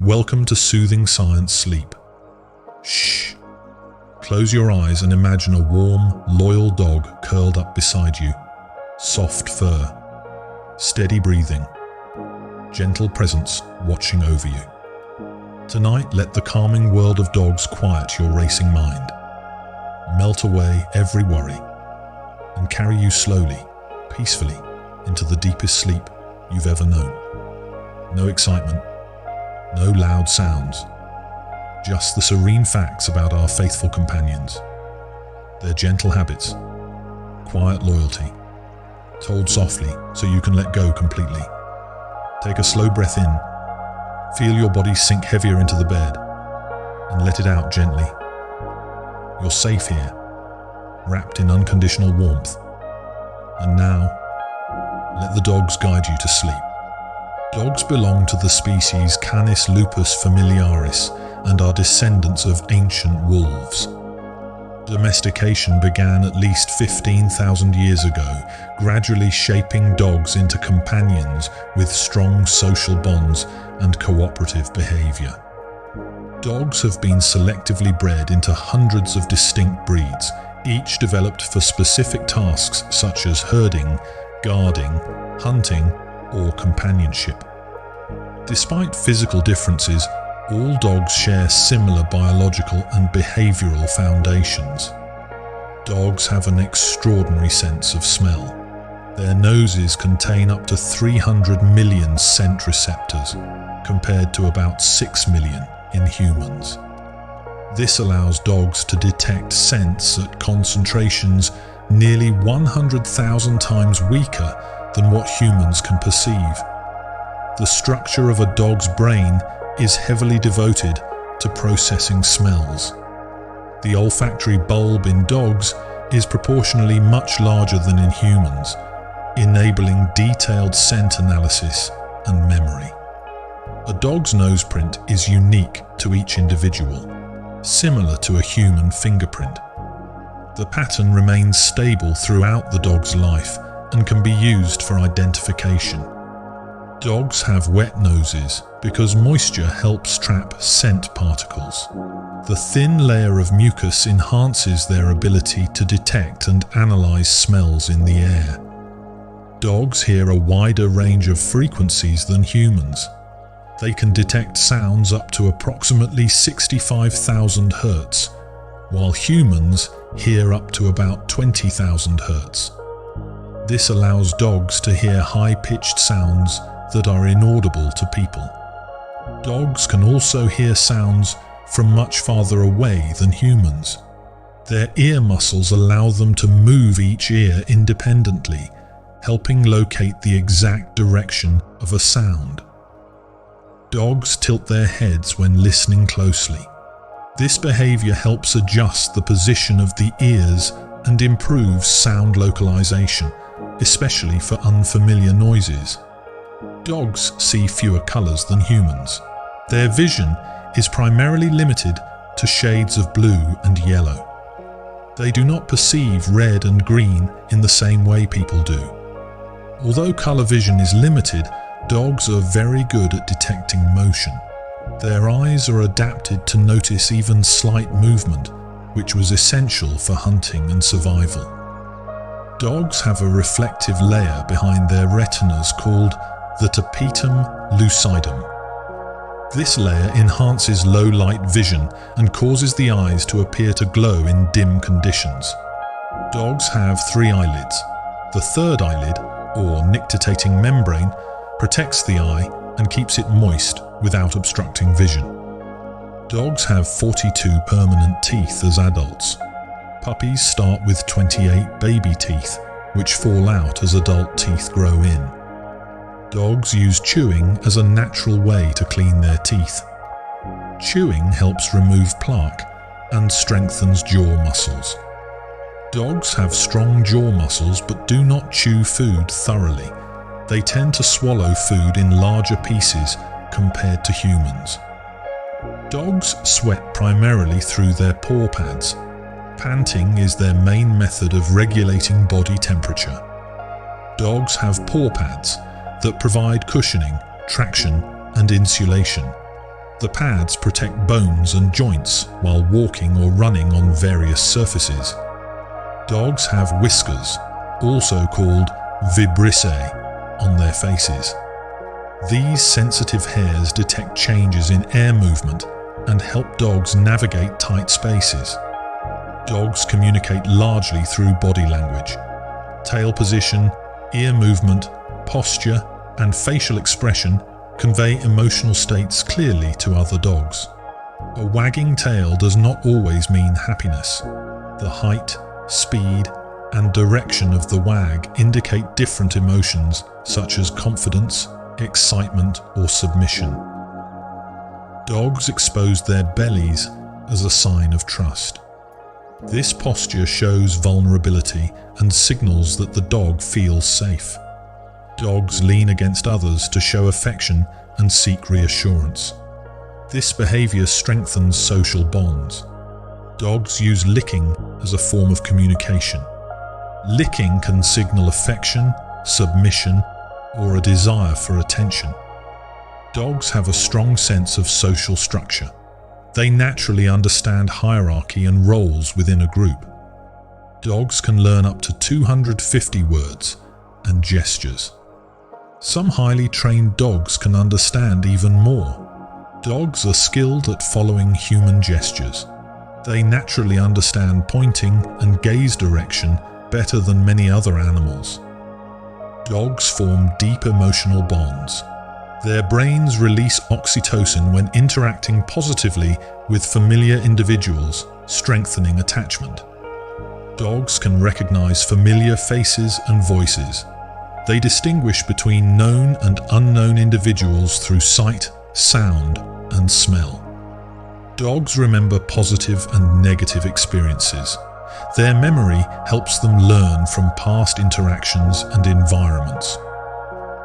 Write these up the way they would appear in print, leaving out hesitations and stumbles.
Welcome to soothing science sleep. Shh. Close your eyes and imagine a warm, loyal dog curled up beside you. Soft fur, steady breathing, gentle presence watching over you. Tonight, let the calming world of dogs quiet your racing mind, melt away every worry, and carry you slowly, peacefully, into the deepest sleep you've ever known. No excitement, no loud sounds, just the serene facts about our faithful companions, their gentle habits, quiet loyalty, told softly so you can let go completely. Take a slow breath in, feel your body sink heavier into the bed, and let it out gently. You're safe here, wrapped in unconditional warmth. And now, let the dogs guide you to sleep. Dogs belong to the species Canis lupus familiaris and are descendants of ancient wolves. Domestication began at least 15,000 years ago, gradually shaping dogs into companions with strong social bonds and cooperative behavior. Dogs have been selectively bred into hundreds of distinct breeds, each developed for specific tasks such as herding, guarding, hunting, or companionship. Despite physical differences, all dogs share similar biological and behavioral foundations. Dogs have an extraordinary sense of smell. Their noses contain up to 300 million scent receptors, compared to about 6 million in humans. This allows dogs to detect scents at concentrations nearly 100,000 times weaker than what humans can perceive. The structure of a dog's brain is heavily devoted to processing smells. The olfactory bulb in dogs is proportionally much larger than in humans, enabling detailed scent analysis and memory. A dog's noseprint is unique to each individual, similar to a human fingerprint. The pattern remains stable throughout the dog's life and can be used for identification. Dogs have wet noses because moisture helps trap scent particles. The thin layer of mucus enhances their ability to detect and analyze smells in the air. Dogs hear a wider range of frequencies than humans. They can detect sounds up to approximately 65,000 Hz, while humans hear up to about 20,000 Hz. This allows dogs to hear high-pitched sounds that are inaudible to people. Dogs can also hear sounds from much farther away than humans. Their ear muscles allow them to move each ear independently, helping locate the exact direction of a sound. Dogs tilt their heads when listening closely. This behavior helps adjust the position of the ears and improves sound localization, especially for unfamiliar noises. Dogs see fewer colors than humans. Their vision is primarily limited to shades of blue and yellow. They do not perceive red and green in the same way people do. Although color vision is limited, dogs are very good at detecting motion. Their eyes are adapted to notice even slight movement, which was essential for hunting and survival. Dogs have a reflective layer behind their retinas called the tapetum lucidum. This layer enhances low-light vision and causes the eyes to appear to glow in dim conditions. Dogs have 3 eyelids. The third eyelid, or nictitating membrane, protects the eye and keeps it moist without obstructing vision. Dogs have 42 permanent teeth as adults. Puppies start with 28 baby teeth, which fall out as adult teeth grow in. Dogs use chewing as a natural way to clean their teeth. Chewing helps remove plaque and strengthens jaw muscles. Dogs have strong jaw muscles but do not chew food thoroughly. They tend to swallow food in larger pieces compared to humans. Dogs sweat primarily through their paw pads. Panting is their main method of regulating body temperature. Dogs have paw pads that provide cushioning, traction, and insulation. The pads protect bones and joints while walking or running on various surfaces. Dogs have whiskers, also called vibrissae, on their faces. These sensitive hairs detect changes in air movement and help dogs navigate tight spaces. Dogs communicate largely through body language. Tail position, ear movement, posture, and facial expression convey emotional states clearly to other dogs. A wagging tail does not always mean happiness. The height, speed, and direction of the wag indicate different emotions such as confidence, excitement, or submission. Dogs expose their bellies as a sign of trust. This posture shows vulnerability and signals that the dog feels safe. Dogs lean against others to show affection and seek reassurance. This behavior strengthens social bonds. Dogs use licking as a form of communication. Licking can signal affection, submission, or a desire for attention. Dogs have a strong sense of social structure. They naturally understand hierarchy and roles within a group. Dogs can learn up to 250 words and gestures. Some highly trained dogs can understand even more. Dogs are skilled at following human gestures. They naturally understand pointing and gaze direction better than many other animals. Dogs form deep emotional bonds. Their brains release oxytocin when interacting positively with familiar individuals, strengthening attachment. Dogs can recognize familiar faces and voices. They distinguish between known and unknown individuals through sight, sound, and smell. Dogs remember positive and negative experiences. Their memory helps them learn from past interactions and environments.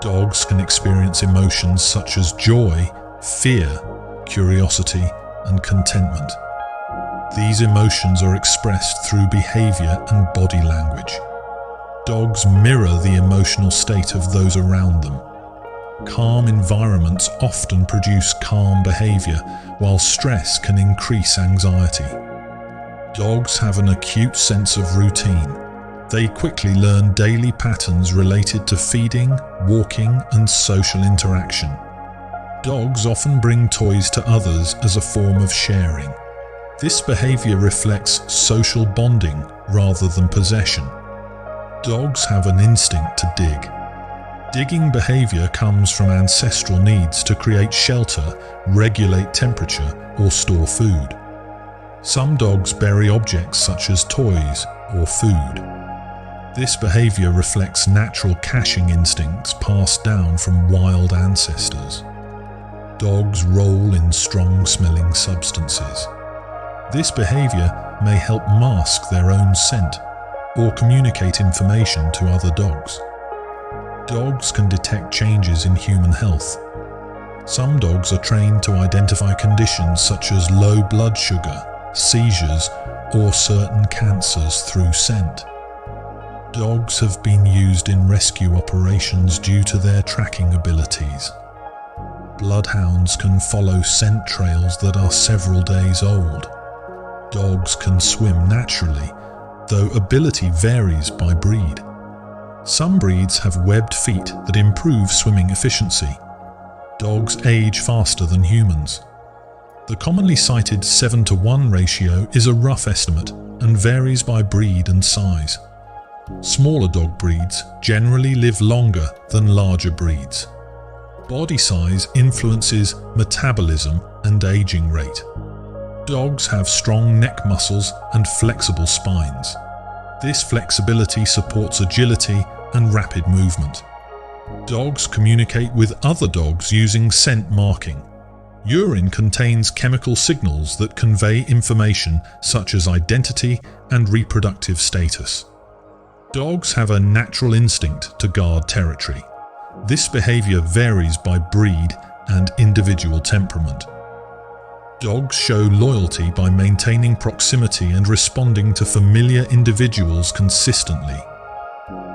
Dogs can experience emotions such as joy, fear, curiosity, and contentment. These emotions are expressed through behavior and body language. Dogs mirror the emotional state of those around them. Calm environments often produce calm behavior, while stress can increase anxiety. Dogs have an acute sense of routine. They quickly learn daily patterns related to feeding, walking, and social interaction. Dogs often bring toys to others as a form of sharing. This behavior reflects social bonding rather than possession. Dogs have an instinct to dig. Digging behavior comes from ancestral needs to create shelter, regulate temperature, or store food. Some dogs bury objects such as toys or food. This behavior reflects natural caching instincts passed down from wild ancestors. Dogs roll in strong-smelling substances. This behavior may help mask their own scent or communicate information to other dogs. Dogs can detect changes in human health. Some dogs are trained to identify conditions such as low blood sugar, seizures, or certain cancers through scent. Dogs have been used in rescue operations due to their tracking abilities. Bloodhounds can follow scent trails that are several days old. Dogs can swim naturally, though ability varies by breed. Some breeds have webbed feet that improve swimming efficiency. Dogs age faster than humans. The commonly cited 7-to-1 ratio is a rough estimate and varies by breed and size. Smaller dog breeds generally live longer than larger breeds. Body size influences metabolism and aging rate. Dogs have strong neck muscles and flexible spines. This flexibility supports agility and rapid movement. Dogs communicate with other dogs using scent marking. Urine contains chemical signals that convey information such as identity and reproductive status. Dogs have a natural instinct to guard territory. This behavior varies by breed and individual temperament. Dogs show loyalty by maintaining proximity and responding to familiar individuals consistently.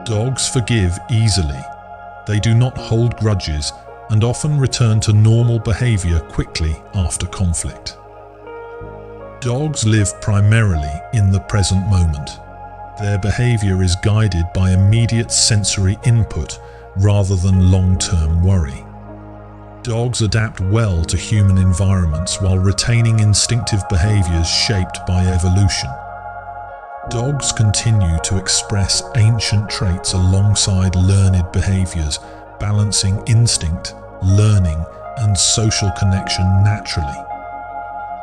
Dogs forgive easily. They do not hold grudges and often return to normal behavior quickly after conflict. Dogs live primarily in the present moment. Their behavior is guided by immediate sensory input rather than long-term worry. Dogs adapt well to human environments while retaining instinctive behaviors shaped by evolution. Dogs continue to express ancient traits alongside learned behaviors, balancing instinct, learning, and social connection naturally.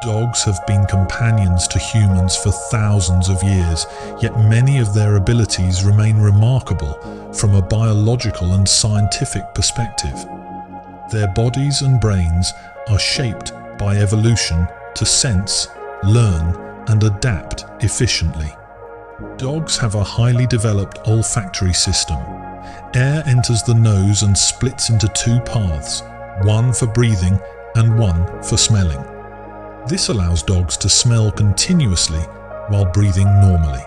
Dogs have been companions to humans for thousands of years, yet many of their abilities remain remarkable from a biological and scientific perspective. Their bodies and brains are shaped by evolution to sense, learn, and adapt efficiently. Dogs have a highly developed olfactory system. Air enters the nose and splits into two paths, one for breathing and one for smelling. This allows dogs to smell continuously while breathing normally.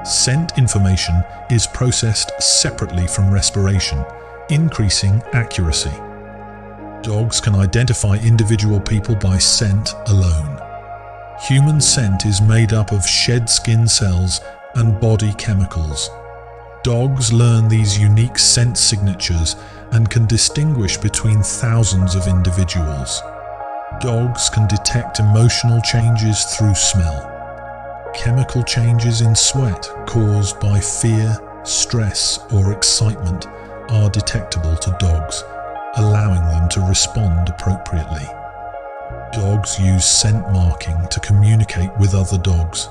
Scent information is processed separately from respiration, increasing accuracy. Dogs can identify individual people by scent alone. Human scent is made up of shed skin cells and body chemicals. Dogs learn these unique scent signatures and can distinguish between thousands of individuals. Dogs can detect emotional changes through smell. Chemical changes in sweat caused by fear, stress, or excitement are detectable to dogs, allowing them to respond appropriately. Dogs use scent marking to communicate with other dogs.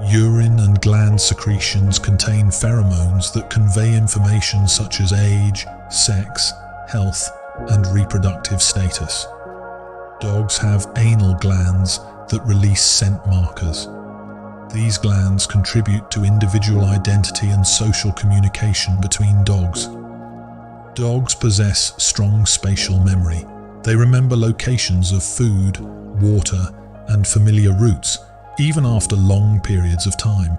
Urine and gland secretions contain pheromones that convey information such as age, sex, health, and reproductive status. Dogs have anal glands that release scent markers. These glands contribute to individual identity and social communication between dogs. Dogs possess strong spatial memory. They remember locations of food, water, and familiar routes, even after long periods of time.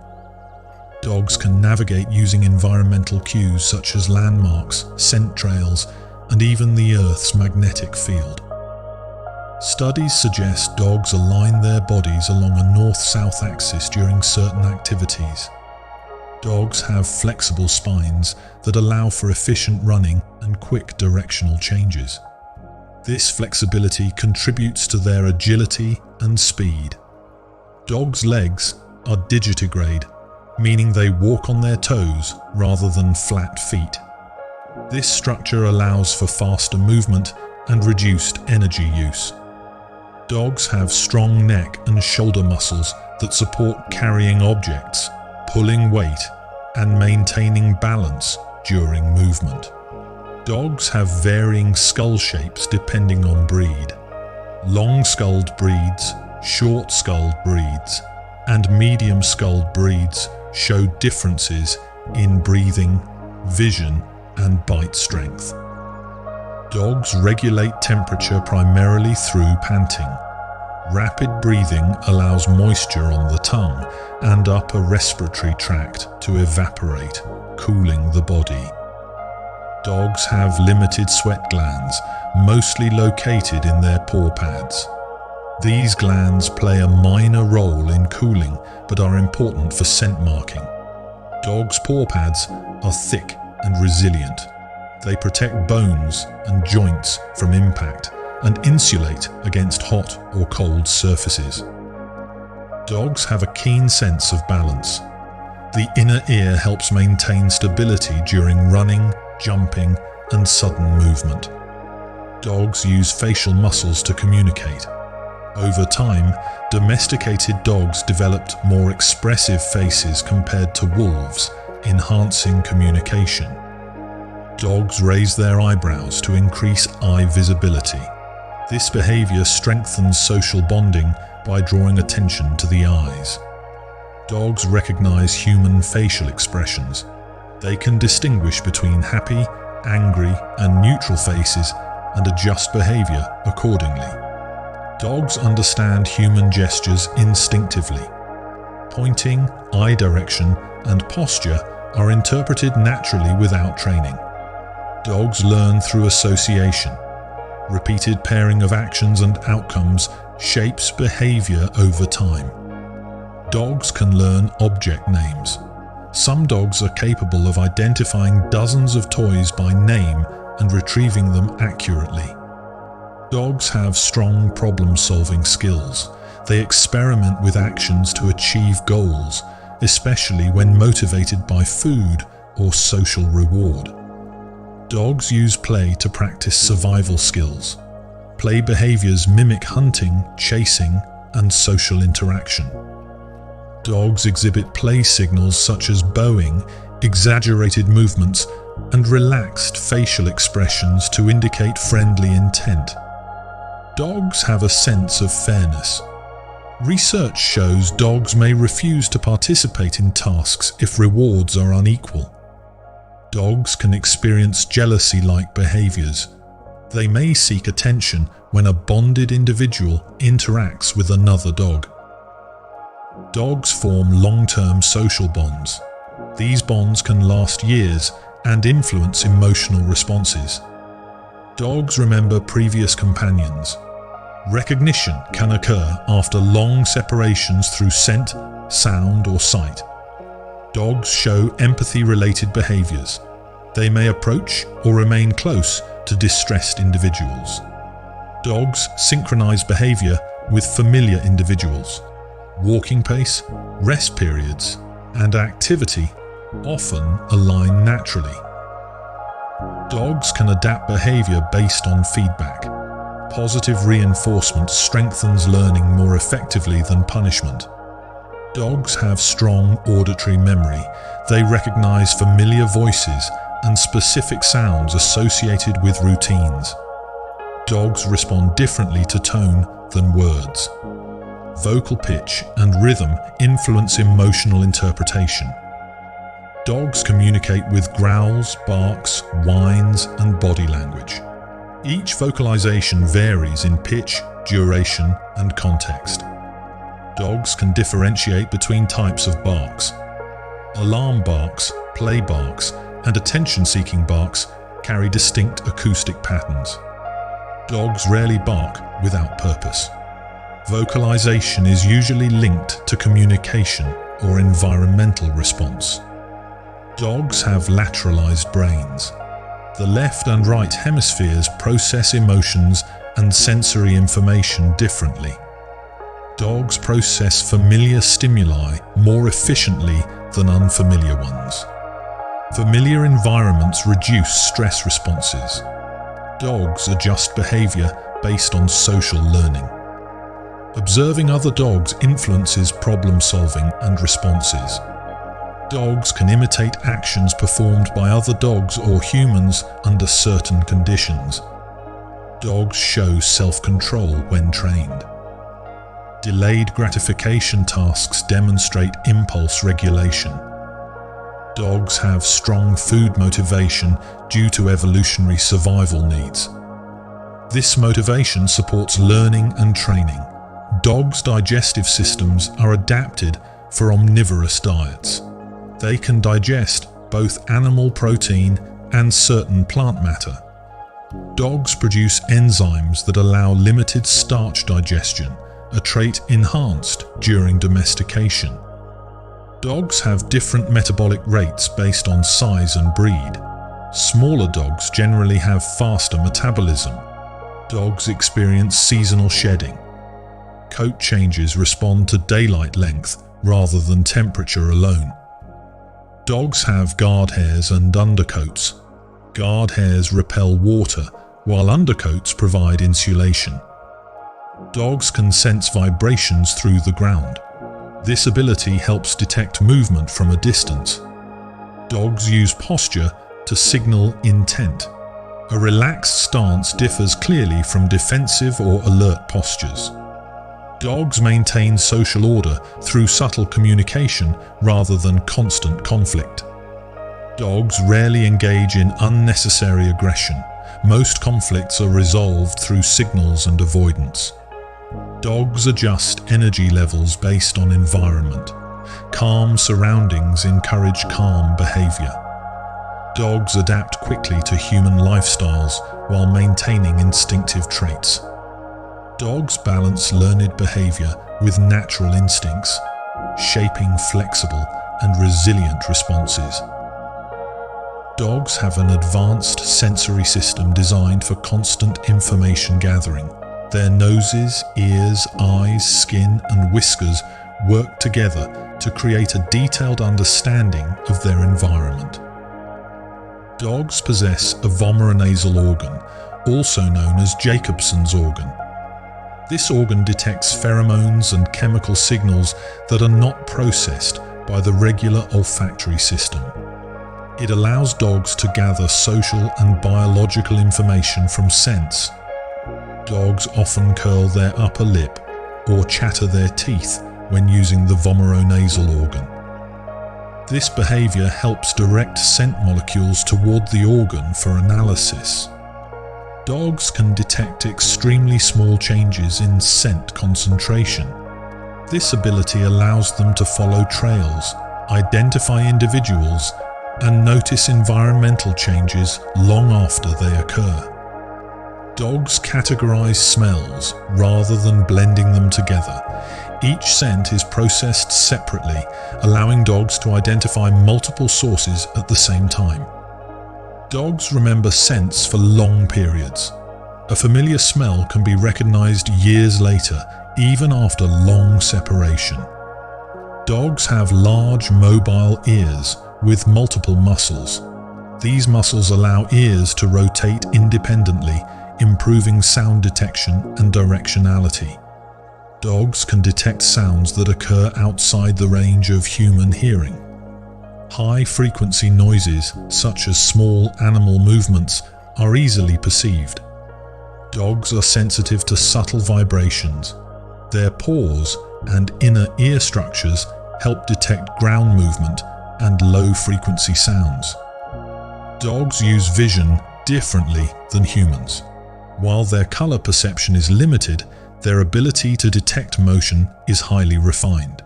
Dogs can navigate using environmental cues such as landmarks, scent trails, and even the Earth's magnetic field. Studies suggest dogs align their bodies along a north-south axis during certain activities. Dogs have flexible spines that allow for efficient running and quick directional changes. This flexibility contributes to their agility and speed. Dogs' legs are digitigrade, meaning they walk on their toes rather than flat feet. This structure allows for faster movement and reduced energy use. Dogs have strong neck and shoulder muscles that support carrying objects, pulling weight, and maintaining balance during movement. Dogs have varying skull shapes depending on breed. Long-skulled breeds, short-skulled breeds, and medium-skulled breeds show differences in breathing, vision, and bite strength. Dogs regulate temperature primarily through panting. Rapid breathing allows moisture on the tongue and upper respiratory tract to evaporate, cooling the body. Dogs have limited sweat glands, mostly located in their paw pads. These glands play a minor role in cooling but are important for scent marking. Dogs' paw pads are thick and resilient. They protect bones and joints from impact and insulate against hot or cold surfaces. Dogs have a keen sense of balance. The inner ear helps maintain stability during running, jumping, and sudden movement. Dogs use facial muscles to communicate. Over time, domesticated dogs developed more expressive faces compared to wolves, enhancing communication. Dogs raise their eyebrows to increase eye visibility. This behavior strengthens social bonding by drawing attention to the eyes. Dogs recognize human facial expressions. They can distinguish between happy, angry, and neutral faces and adjust behavior accordingly. Dogs understand human gestures instinctively. Pointing, eye direction, and posture are interpreted naturally without training. Dogs learn through association. Repeated pairing of actions and outcomes shapes behavior over time. Dogs can learn object names. Some dogs are capable of identifying dozens of toys by name and retrieving them accurately. Dogs have strong problem-solving skills. They experiment with actions to achieve goals, especially when motivated by food or social reward. Dogs use play to practice survival skills. Play behaviors mimic hunting, chasing, and social interaction. Dogs exhibit play signals such as bowing, exaggerated movements, and relaxed facial expressions to indicate friendly intent. Dogs have a sense of fairness. Research shows dogs may refuse to participate in tasks if rewards are unequal. Dogs can experience jealousy-like behaviors. They may seek attention when a bonded individual interacts with another dog. Dogs form long-term social bonds. These bonds can last years and influence emotional responses. Dogs remember previous companions. Recognition can occur after long separations through scent, sound, or sight. Dogs show empathy-related behaviors. They may approach or remain close to distressed individuals. Dogs synchronize behavior with familiar individuals. Walking pace, rest periods, and activity often align naturally. Dogs can adapt behavior based on feedback. Positive reinforcement strengthens learning more effectively than punishment. Dogs have strong auditory memory. They recognize familiar voices and specific sounds associated with routines. Dogs respond differently to tone than words. Vocal pitch and rhythm influence emotional interpretation. Dogs communicate with growls, barks, whines, and body language. Each vocalization varies in pitch, duration, and context. Dogs can differentiate between types of barks. Alarm barks, play barks, and attention-seeking barks carry distinct acoustic patterns. Dogs rarely bark without purpose. Vocalization is usually linked to communication or environmental response. Dogs have lateralized brains. The left and right hemispheres process emotions and sensory information differently. Dogs process familiar stimuli more efficiently than unfamiliar ones. Familiar environments reduce stress responses. Dogs adjust behavior based on social learning. Observing other dogs influences problem-solving and responses. Dogs can imitate actions performed by other dogs or humans under certain conditions. Dogs show self-control when trained. Delayed gratification tasks demonstrate impulse regulation. Dogs have strong food motivation due to evolutionary survival needs. This motivation supports learning and training. Dogs' digestive systems are adapted for omnivorous diets. They can digest both animal protein and certain plant matter. Dogs produce enzymes that allow limited starch digestion, a trait enhanced during domestication. Dogs have different metabolic rates based on size and breed. Smaller dogs generally have faster metabolism. Dogs experience seasonal shedding. Coat changes respond to daylight length rather than temperature alone. Dogs have guard hairs and undercoats. Guard hairs repel water, while undercoats provide insulation. Dogs can sense vibrations through the ground. This ability helps detect movement from a distance. Dogs use posture to signal intent. A relaxed stance differs clearly from defensive or alert postures. Dogs maintain social order through subtle communication rather than constant conflict. Dogs rarely engage in unnecessary aggression. Most conflicts are resolved through signals and avoidance. Dogs adjust energy levels based on environment. Calm surroundings encourage calm behavior. Dogs adapt quickly to human lifestyles while maintaining instinctive traits. Dogs balance learned behavior with natural instincts, shaping flexible and resilient responses. Dogs have an advanced sensory system designed for constant information gathering. Their noses, ears, eyes, skin, and whiskers work together to create a detailed understanding of their environment. Dogs possess a vomeronasal organ, also known as Jacobson's organ. This organ detects pheromones and chemical signals that are not processed by the regular olfactory system. It allows dogs to gather social and biological information from scents. Dogs often curl their upper lip or chatter their teeth when using the vomeronasal organ. This behavior helps direct scent molecules toward the organ for analysis. Dogs can detect extremely small changes in scent concentration. This ability allows them to follow trails, identify individuals, and notice environmental changes long after they occur. Dogs categorize smells rather than blending them together. Each scent is processed separately, allowing dogs to identify multiple sources at the same time. Dogs remember scents for long periods. A familiar smell can be recognized years later, even after long separation. Dogs have large mobile ears with multiple muscles. These muscles allow ears to rotate independently, improving sound detection and directionality. Dogs can detect sounds that occur outside the range of human hearing. High-frequency noises, such as small animal movements, are easily perceived. Dogs are sensitive to subtle vibrations. Their paws and inner ear structures help detect ground movement and low-frequency sounds. Dogs use vision differently than humans. While their color perception is limited, their ability to detect motion is highly refined.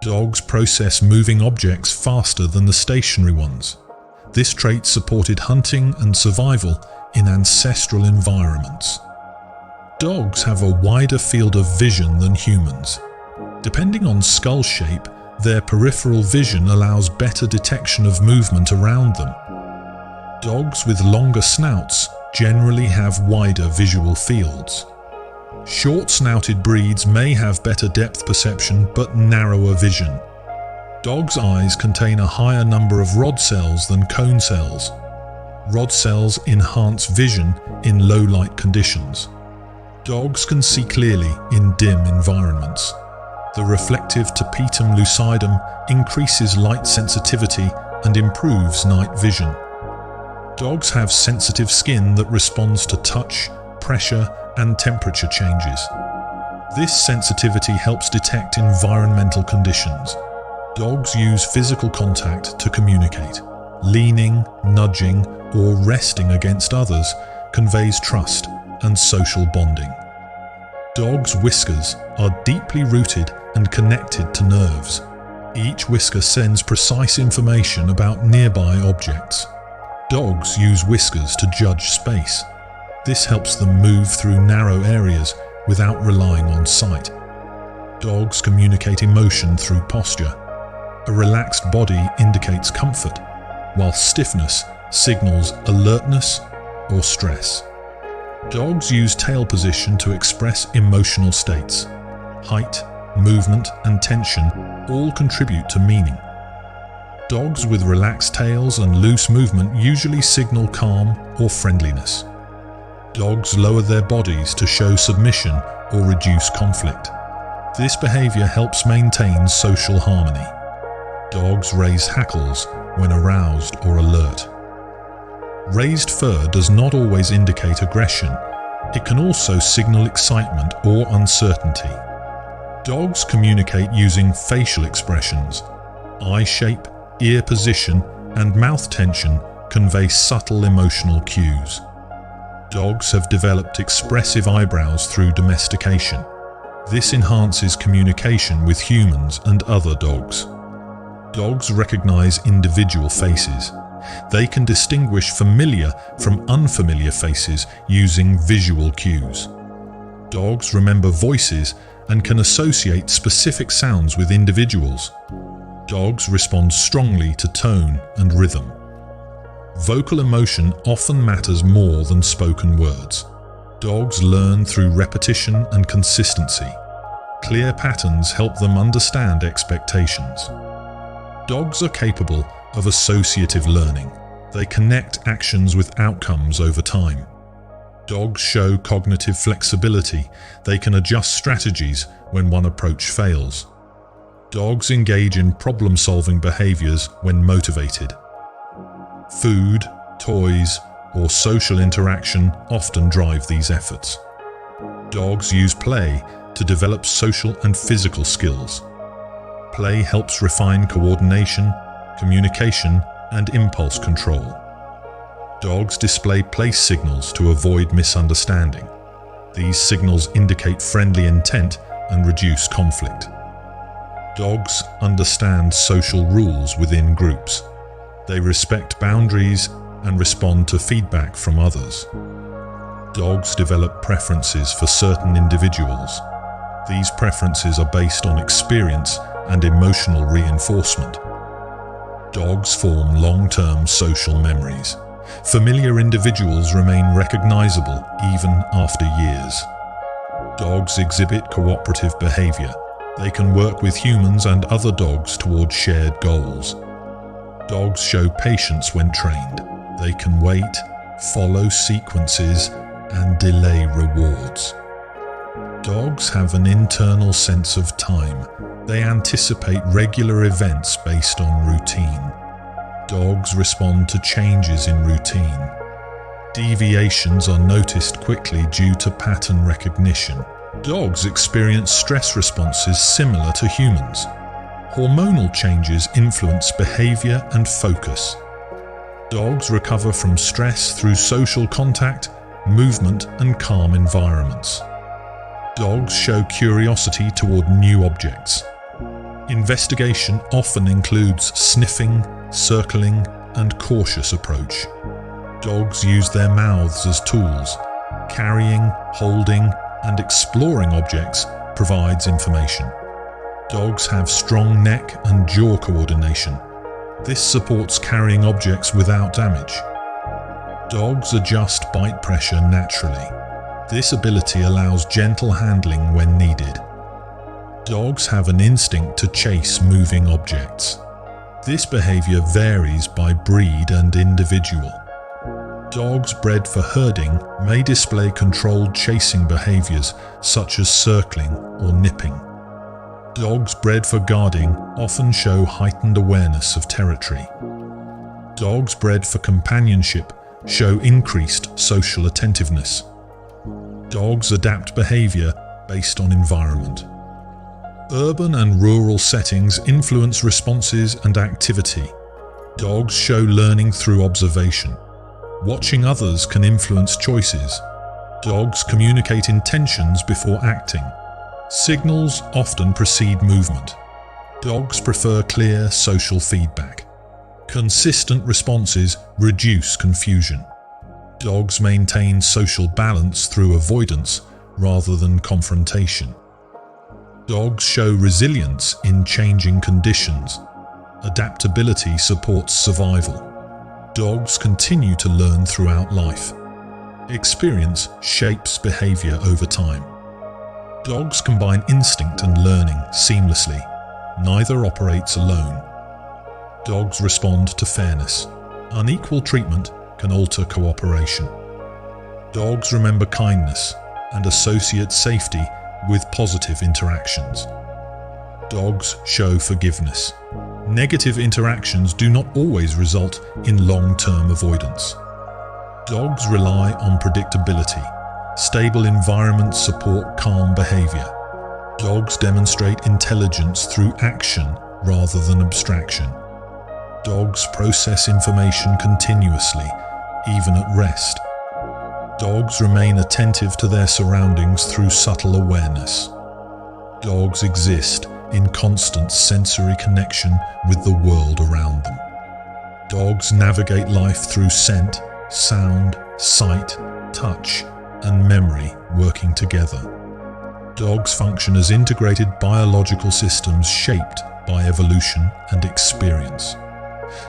Dogs process moving objects faster than the stationary ones. This trait supported hunting and survival in ancestral environments. Dogs have a wider field of vision than humans. Depending on skull shape, their peripheral vision allows better detection of movement around them. Dogs with longer snouts generally have wider visual fields. Short-snouted breeds may have better depth perception but narrower vision. Dogs' eyes contain a higher number of rod cells than cone cells. Rod cells enhance vision in low-light conditions. Dogs can see clearly in dim environments. The reflective tapetum lucidum increases light sensitivity and improves night vision. Dogs have sensitive skin that responds to touch, pressure, and temperature changes. This sensitivity helps detect environmental conditions. Dogs use physical contact to communicate. Leaning, nudging, or resting against others conveys trust and social bonding. Dogs' whiskers are deeply rooted and connected to nerves. Each whisker sends precise information about nearby objects. Dogs use whiskers to judge space. This helps them move through narrow areas without relying on sight. Dogs communicate emotion through posture. A relaxed body indicates comfort, while stiffness signals alertness or stress. Dogs use tail position to express emotional states. Height, movement, and tension all contribute to meaning. Dogs with relaxed tails and loose movement usually signal calm or friendliness. Dogs lower their bodies to show submission or reduce conflict. This behavior helps maintain social harmony. Dogs raise hackles when aroused or alert. Raised fur does not always indicate aggression. It can also signal excitement or uncertainty. Dogs communicate using facial expressions. Eye shape, ear position, and mouth tension convey subtle emotional cues. Dogs have developed expressive eyebrows through domestication. This enhances communication with humans and other dogs. Dogs recognize individual faces. They can distinguish familiar from unfamiliar faces using visual cues. Dogs remember voices and can associate specific sounds with individuals. Dogs respond strongly to tone and rhythm. Vocal emotion often matters more than spoken words. Dogs learn through repetition and consistency. Clear patterns help them understand expectations. Dogs are capable of associative learning. They connect actions with outcomes over time. Dogs show cognitive flexibility. They can adjust strategies when one approach fails. Dogs engage in problem-solving behaviors when motivated. Food, toys, or social interaction often drive these efforts. Dogs use play to develop social and physical skills. Play helps refine coordination, communication, and impulse control. Dogs display place signals to avoid misunderstanding. These signals indicate friendly intent and reduce conflict. Dogs understand social rules within groups. They respect boundaries and respond to feedback from others. Dogs develop preferences for certain individuals. These preferences are based on experience and emotional reinforcement. Dogs form long-term social memories. Familiar individuals remain recognizable even after years. Dogs exhibit cooperative behavior. They can work with humans and other dogs toward shared goals. Dogs show patience when trained. They can wait, follow sequences, and delay rewards. Dogs have an internal sense of time. They anticipate regular events based on routine. Dogs respond to changes in routine. Deviations are noticed quickly due to pattern recognition. Dogs experience stress responses similar to humans. Hormonal changes influence behavior and focus. Dogs recover from stress through social contact, movement, and calm environments. Dogs show curiosity toward new objects. Investigation often includes sniffing, circling, and cautious approach. Dogs use their mouths as tools. Carrying, holding, and exploring objects provides information. Dogs have strong neck and jaw coordination. This supports carrying objects without damage. Dogs adjust bite pressure naturally. This ability allows gentle handling when needed. Dogs have an instinct to chase moving objects. This behavior varies by breed and individual. Dogs bred for herding may display controlled chasing behaviors such as circling or nipping. Dogs bred for guarding often show heightened awareness of territory. Dogs bred for companionship show increased social attentiveness. Dogs adapt behavior based on environment. Urban and rural settings influence responses and activity. Dogs show learning through observation. Watching others can influence choices. Dogs communicate intentions before acting. Signals often precede movement. Dogs prefer clear social feedback. Consistent responses reduce confusion. Dogs maintain social balance through avoidance rather than confrontation. Dogs show resilience in changing conditions. Adaptability supports survival. Dogs continue to learn throughout life. Experience shapes behavior over time. Dogs combine instinct and learning seamlessly. Neither operates alone. Dogs respond to fairness. Unequal treatment can alter cooperation. Dogs remember kindness and associate safety with positive interactions. Dogs show forgiveness. Negative interactions do not always result in long-term avoidance. Dogs rely on predictability. Stable environments support calm behavior. Dogs demonstrate intelligence through action rather than abstraction. Dogs process information continuously, even at rest. Dogs remain attentive to their surroundings through subtle awareness. Dogs exist in constant sensory connection with the world around them. Dogs navigate life through scent, sound, sight, touch, and memory working together. Dogs function as integrated biological systems shaped by evolution and experience.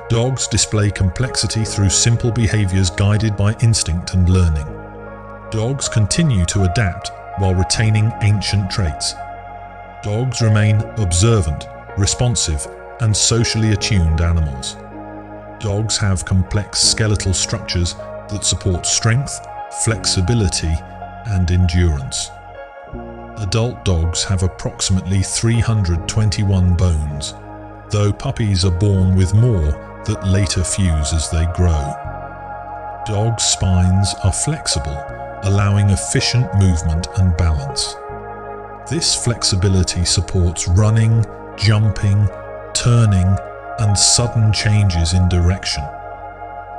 Dogs display complexity through simple behaviors guided by instinct and learning. Dogs continue to adapt while retaining ancient traits. Dogs remain observant, responsive, and socially attuned animals. Dogs have complex skeletal structures that support strength, flexibility, and endurance. Adult dogs have approximately 321 bones, though puppies are born with more that later fuse as they grow. Dogs' spines are flexible, allowing efficient movement and balance. This flexibility supports running, jumping, turning, and sudden changes in direction.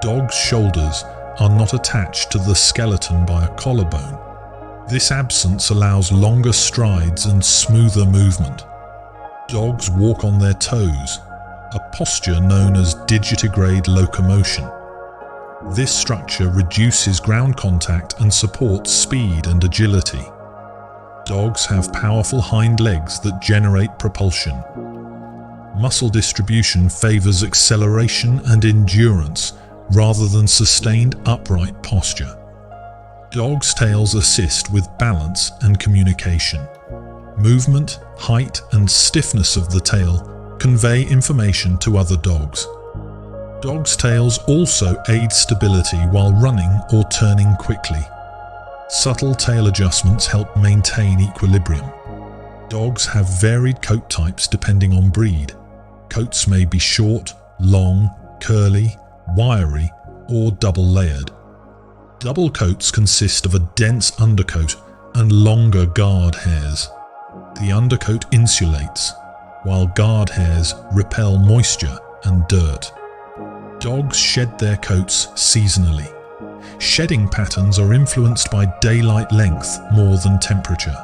Dogs' shoulders are not attached to the skeleton by a collarbone. This absence allows longer strides and smoother movement. Dogs walk on their toes, a posture known as digitigrade locomotion. This structure reduces ground contact and supports speed and agility. Dogs have powerful hind legs that generate propulsion. Muscle distribution favors acceleration and endurance rather than sustained upright posture. Dogs' tails assist with balance and communication. Movement, height, and stiffness of the tail convey information to other dogs. Dogs' tails also aid stability while running or turning quickly. Subtle tail adjustments help maintain equilibrium. Dogs have varied coat types depending on breed. Coats may be short, long, curly, wiry, or double-layered. Double coats consist of a dense undercoat and longer guard hairs. The undercoat insulates, while guard hairs repel moisture and dirt. Dogs shed their coats seasonally. Shedding patterns are influenced by daylight length more than temperature.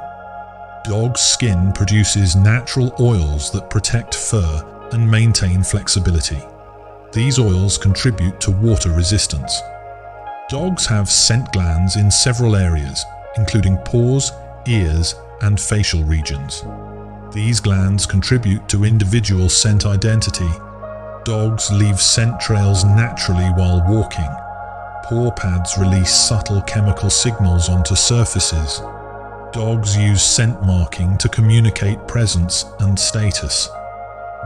Dog skin produces natural oils that protect fur and maintain flexibility. These oils contribute to water resistance. Dogs have scent glands in several areas, including paws, ears, and facial regions. These glands contribute to individual scent identity. Dogs leave scent trails naturally while walking. Paw pads release subtle chemical signals onto surfaces. Dogs use scent marking to communicate presence and status.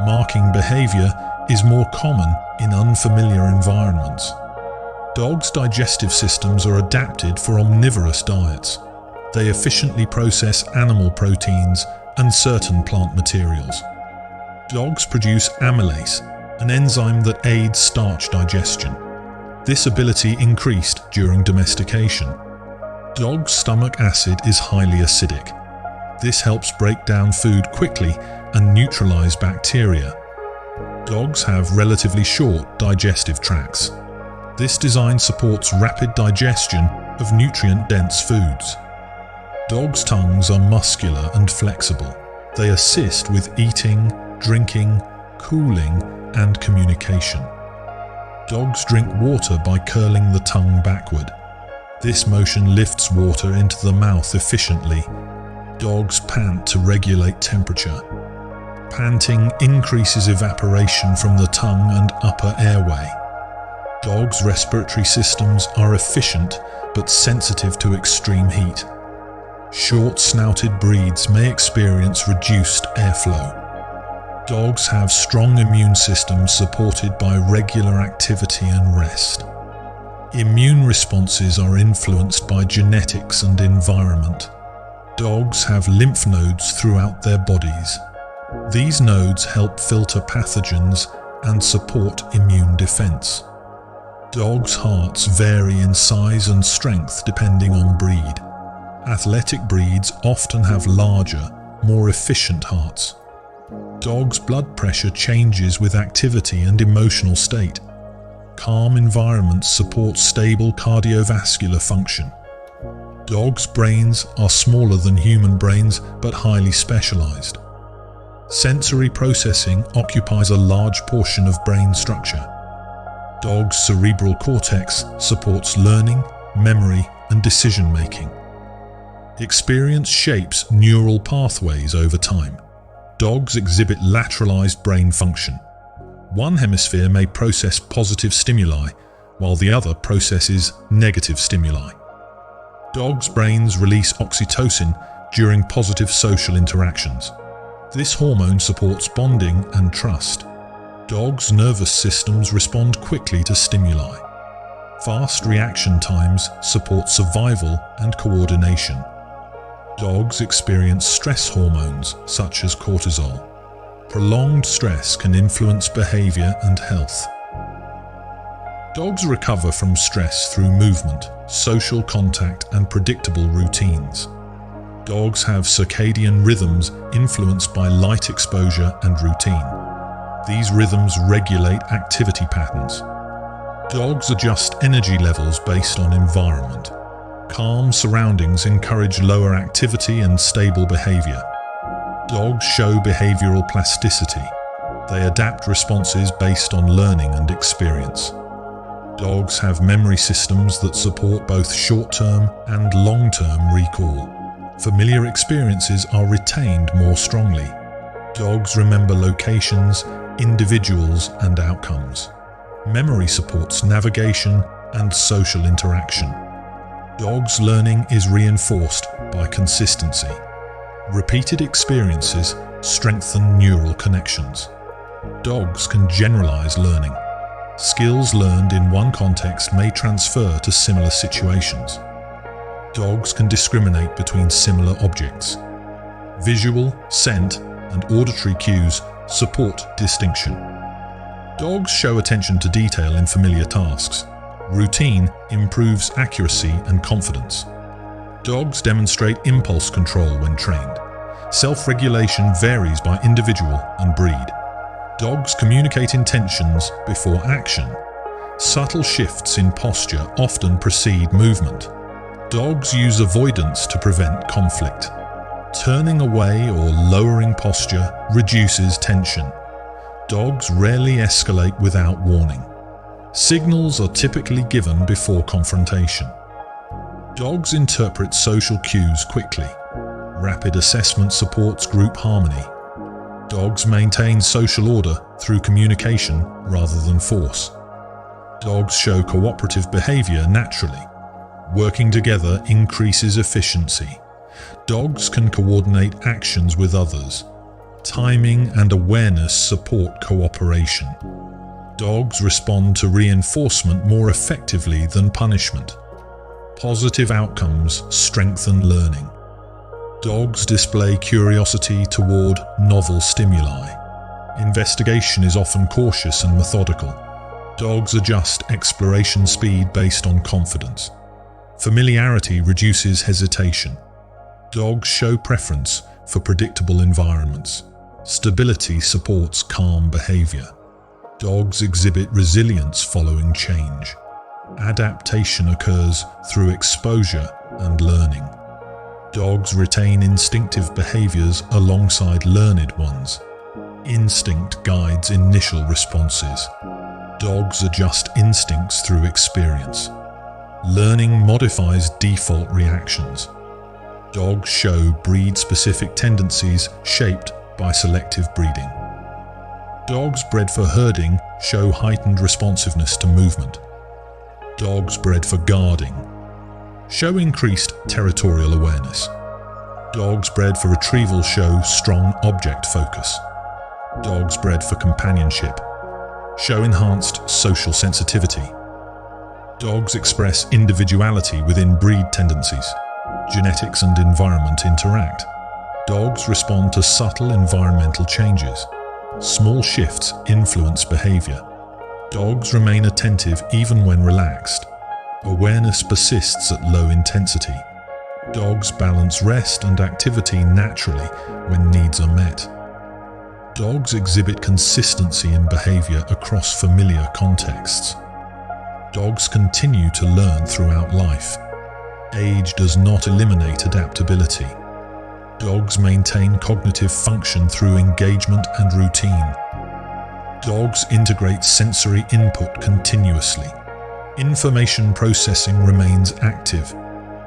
Marking behavior is more common in unfamiliar environments. Dogs' digestive systems are adapted for omnivorous diets. They efficiently process animal proteins and certain plant materials. Dogs produce amylase, an enzyme that aids starch digestion. This ability increased during domestication. Dogs' stomach acid is highly acidic. This helps break down food quickly and neutralize bacteria. Dogs have relatively short digestive tracts. This design supports rapid digestion of nutrient-dense foods. Dogs' tongues are muscular and flexible. They assist with eating, drinking, cooling, and communication. Dogs drink water by curling the tongue backward. This motion lifts water into the mouth efficiently. Dogs pant to regulate temperature. Panting increases evaporation from the tongue and upper airway. Dogs' respiratory systems are efficient but sensitive to extreme heat. Short-snouted breeds may experience reduced airflow. Dogs have strong immune systems supported by regular activity and rest. Immune responses are influenced by genetics and environment. Dogs have lymph nodes throughout their bodies. These nodes help filter pathogens and support immune defense. Dogs' hearts vary in size and strength depending on breed. Athletic breeds often have larger, more efficient hearts. Dogs' blood pressure changes with activity and emotional state. Calm environments support stable cardiovascular function. Dogs' brains are smaller than human brains but highly specialized. Sensory processing occupies a large portion of brain structure. Dog's cerebral cortex supports learning, memory, and decision-making. Experience shapes neural pathways over time. Dogs exhibit lateralized brain function. One hemisphere may process positive stimuli, while the other processes negative stimuli. Dogs' brains release oxytocin during positive social interactions. This hormone supports bonding and trust. Dogs' nervous systems respond quickly to stimuli. Fast reaction times support survival and coordination. Dogs experience stress hormones such as cortisol. Prolonged stress can influence behavior and health. Dogs recover from stress through movement, social contact, and predictable routines. Dogs have circadian rhythms influenced by light exposure and routine. These rhythms regulate activity patterns. Dogs adjust energy levels based on environment. Calm surroundings encourage lower activity and stable behavior. Dogs show behavioral plasticity. They adapt responses based on learning and experience. Dogs have memory systems that support both short-term and long-term recall. Familiar experiences are retained more strongly. Dogs remember locations, individuals, and outcomes. Memory supports navigation and social interaction. Dogs' learning is reinforced by consistency. Repeated experiences strengthen neural connections. Dogs can generalize learning. Skills learned in one context may transfer to similar situations. Dogs can discriminate between similar objects. Visual, scent, and auditory cues support distinction. Dogs show attention to detail in familiar tasks. Routine improves accuracy and confidence. Dogs demonstrate impulse control when trained. Self-regulation varies by individual and breed. Dogs communicate intentions before action. Subtle shifts in posture often precede movement. Dogs use avoidance to prevent conflict. Turning away or lowering posture reduces tension. Dogs rarely escalate without warning. Signals are typically given before confrontation. Dogs interpret social cues quickly. Rapid assessment supports group harmony. Dogs maintain social order through communication rather than force. Dogs show cooperative behavior naturally. Working together increases efficiency. Dogs can coordinate actions with others. Timing and awareness support cooperation. Dogs respond to reinforcement more effectively than punishment. Positive outcomes strengthen learning. Dogs display curiosity toward novel stimuli. Investigation is often cautious and methodical. Dogs adjust exploration speed based on confidence. Familiarity reduces hesitation. Dogs show preference for predictable environments. Stability supports calm behavior. Dogs exhibit resilience following change. Adaptation occurs through exposure and learning. Dogs retain instinctive behaviors alongside learned ones. Instinct guides initial responses. Dogs adjust instincts through experience. Learning modifies default reactions. Dogs show breed-specific tendencies shaped by selective breeding. Dogs bred for herding show heightened responsiveness to movement. Dogs bred for guarding show increased territorial awareness. Dogs bred for retrieval show strong object focus. Dogs bred for companionship show enhanced social sensitivity. Dogs express individuality within breed tendencies. Genetics and environment interact. Dogs respond to subtle environmental changes. Small shifts influence behavior. Dogs remain attentive even when relaxed. Awareness persists at low intensity. Dogs balance rest and activity naturally when needs are met. Dogs exhibit consistency in behavior across familiar contexts. Dogs continue to learn throughout life. Age does not eliminate adaptability. Dogs maintain cognitive function through engagement and routine. Dogs integrate sensory input continuously. Information processing remains active.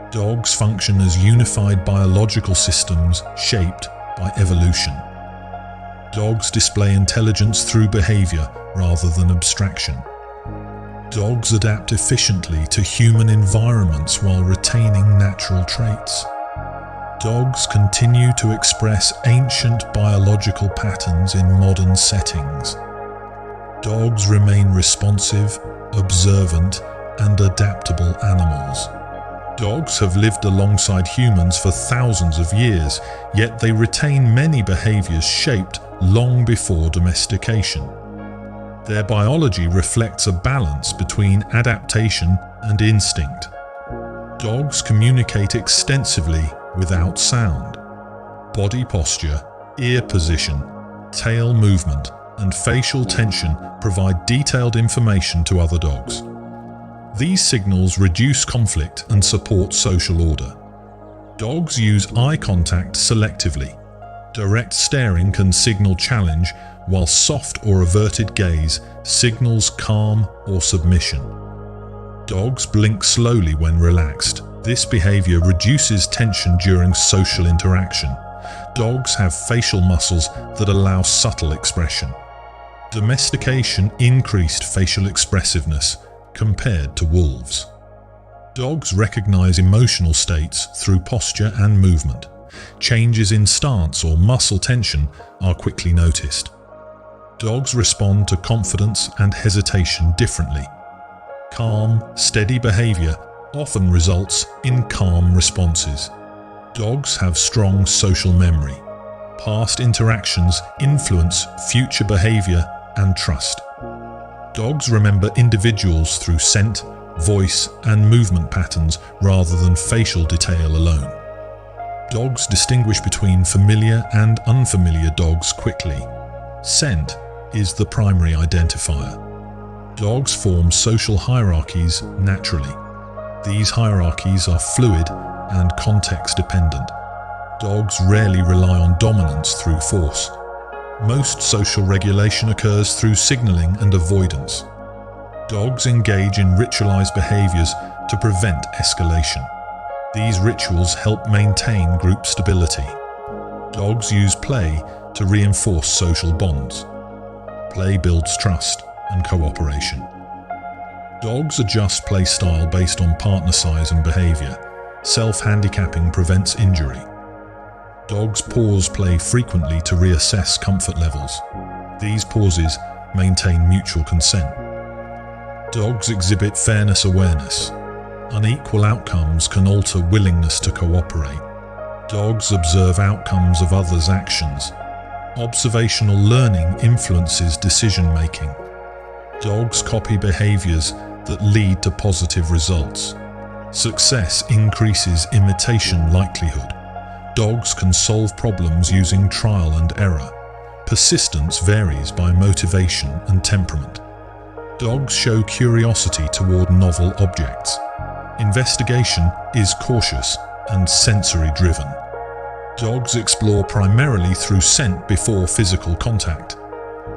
Dogs function as unified biological systems shaped by evolution. Dogs display intelligence through behavior rather than abstraction. Dogs adapt efficiently to human environments while retaining natural traits. Dogs continue to express ancient biological patterns in modern settings. Dogs remain responsive, observant, and adaptable animals. Dogs have lived alongside humans for thousands of years, yet they retain many behaviors shaped long before domestication. Their biology reflects a balance between adaptation and instinct. Dogs communicate extensively without sound. Body posture, ear position, tail movement, and facial tension provide detailed information to other dogs. These signals reduce conflict and support social order. Dogs use eye contact selectively. Direct staring can signal challenge, while soft or averted gaze signals calm or submission. Dogs blink slowly when relaxed. This behavior reduces tension during social interaction. Dogs have facial muscles that allow subtle expression. Domestication increased facial expressiveness compared to wolves. Dogs recognize emotional states through posture and movement. Changes in stance or muscle tension are quickly noticed. Dogs respond to confidence and hesitation differently. Calm, steady behavior often results in calm responses. Dogs have strong social memory. Past interactions influence future behavior and trust. Dogs remember individuals through scent, voice, and movement patterns rather than facial detail alone. Dogs distinguish between familiar and unfamiliar dogs quickly. Scent is the primary identifier. Dogs form social hierarchies naturally. These hierarchies are fluid and context-dependent. Dogs rarely rely on dominance through force. Most social regulation occurs through signaling and avoidance. Dogs engage in ritualized behaviors to prevent escalation. These rituals help maintain group stability. Dogs use play to reinforce social bonds. Play builds trust and cooperation. Dogs adjust play style based on partner size and behavior. Self-handicapping prevents injury. Dogs pause play frequently to reassess comfort levels. These pauses maintain mutual consent. Dogs exhibit fairness awareness. Unequal outcomes can alter willingness to cooperate. Dogs observe outcomes of others' actions. Observational learning influences decision-making. Dogs copy behaviors that lead to positive results. Success increases imitation likelihood. Dogs can solve problems using trial and error. Persistence varies by motivation and temperament. Dogs show curiosity toward novel objects. Investigation is cautious and sensory-driven. Dogs explore primarily through scent before physical contact.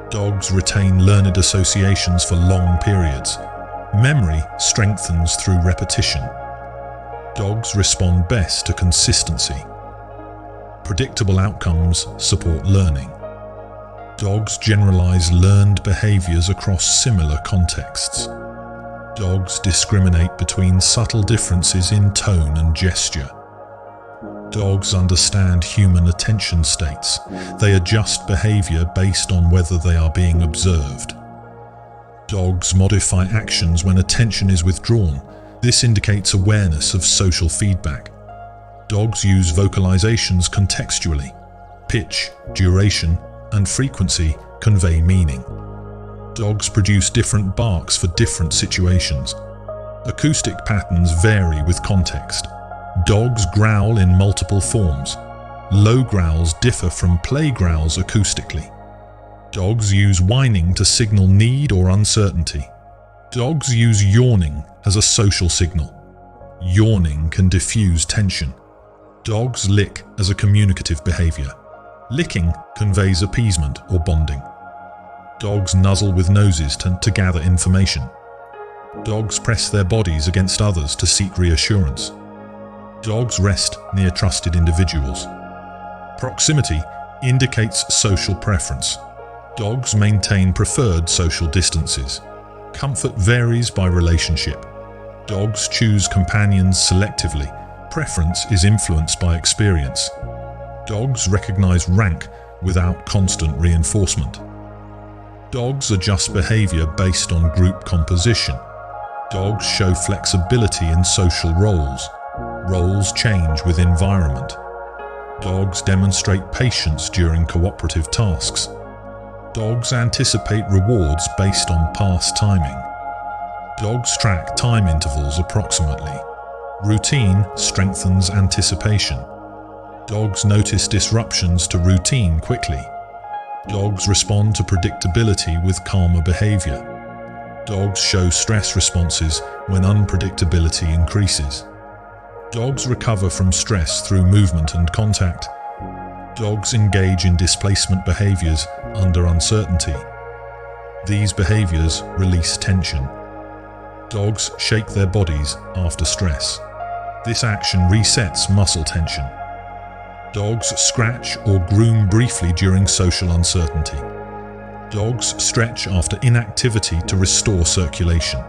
Dogs retain learned associations for long periods. Memory strengthens through repetition. Dogs respond best to consistency. Predictable outcomes support learning. Dogs generalize learned behaviors across similar contexts. Dogs discriminate between subtle differences in tone and gesture. Dogs understand human attention states. They adjust behavior based on whether they are being observed. Dogs modify actions when attention is withdrawn. This indicates awareness of social feedback. Dogs use vocalizations contextually. Pitch, duration, and frequency convey meaning. Dogs produce different barks for different situations. Acoustic patterns vary with context. Dogs growl in multiple forms. Low growls differ from play growls acoustically. Dogs use whining to signal need or uncertainty. Dogs use yawning as a social signal. Yawning can diffuse tension. Dogs lick as a communicative behavior. Licking conveys appeasement or bonding. Dogs nuzzle with noses to gather information. Dogs press their bodies against others to seek reassurance. Dogs rest near trusted individuals. Proximity indicates social preference. Dogs maintain preferred social distances. Comfort varies by relationship. Dogs choose companions selectively. Preference is influenced by experience. Dogs recognize rank without constant reinforcement. Dogs adjust behavior based on group composition. Dogs show flexibility in social roles. Roles change with environment. Dogs demonstrate patience during cooperative tasks. Dogs anticipate rewards based on past timing. Dogs track time intervals approximately. Routine strengthens anticipation. Dogs notice disruptions to routine quickly. Dogs respond to predictability with calmer behavior. Dogs show stress responses when unpredictability increases. Dogs recover from stress through movement and contact. Dogs engage in displacement behaviors under uncertainty. These behaviors release tension. Dogs shake their bodies after stress. This action resets muscle tension. Dogs scratch or groom briefly during social uncertainty. Dogs stretch after inactivity to restore circulation.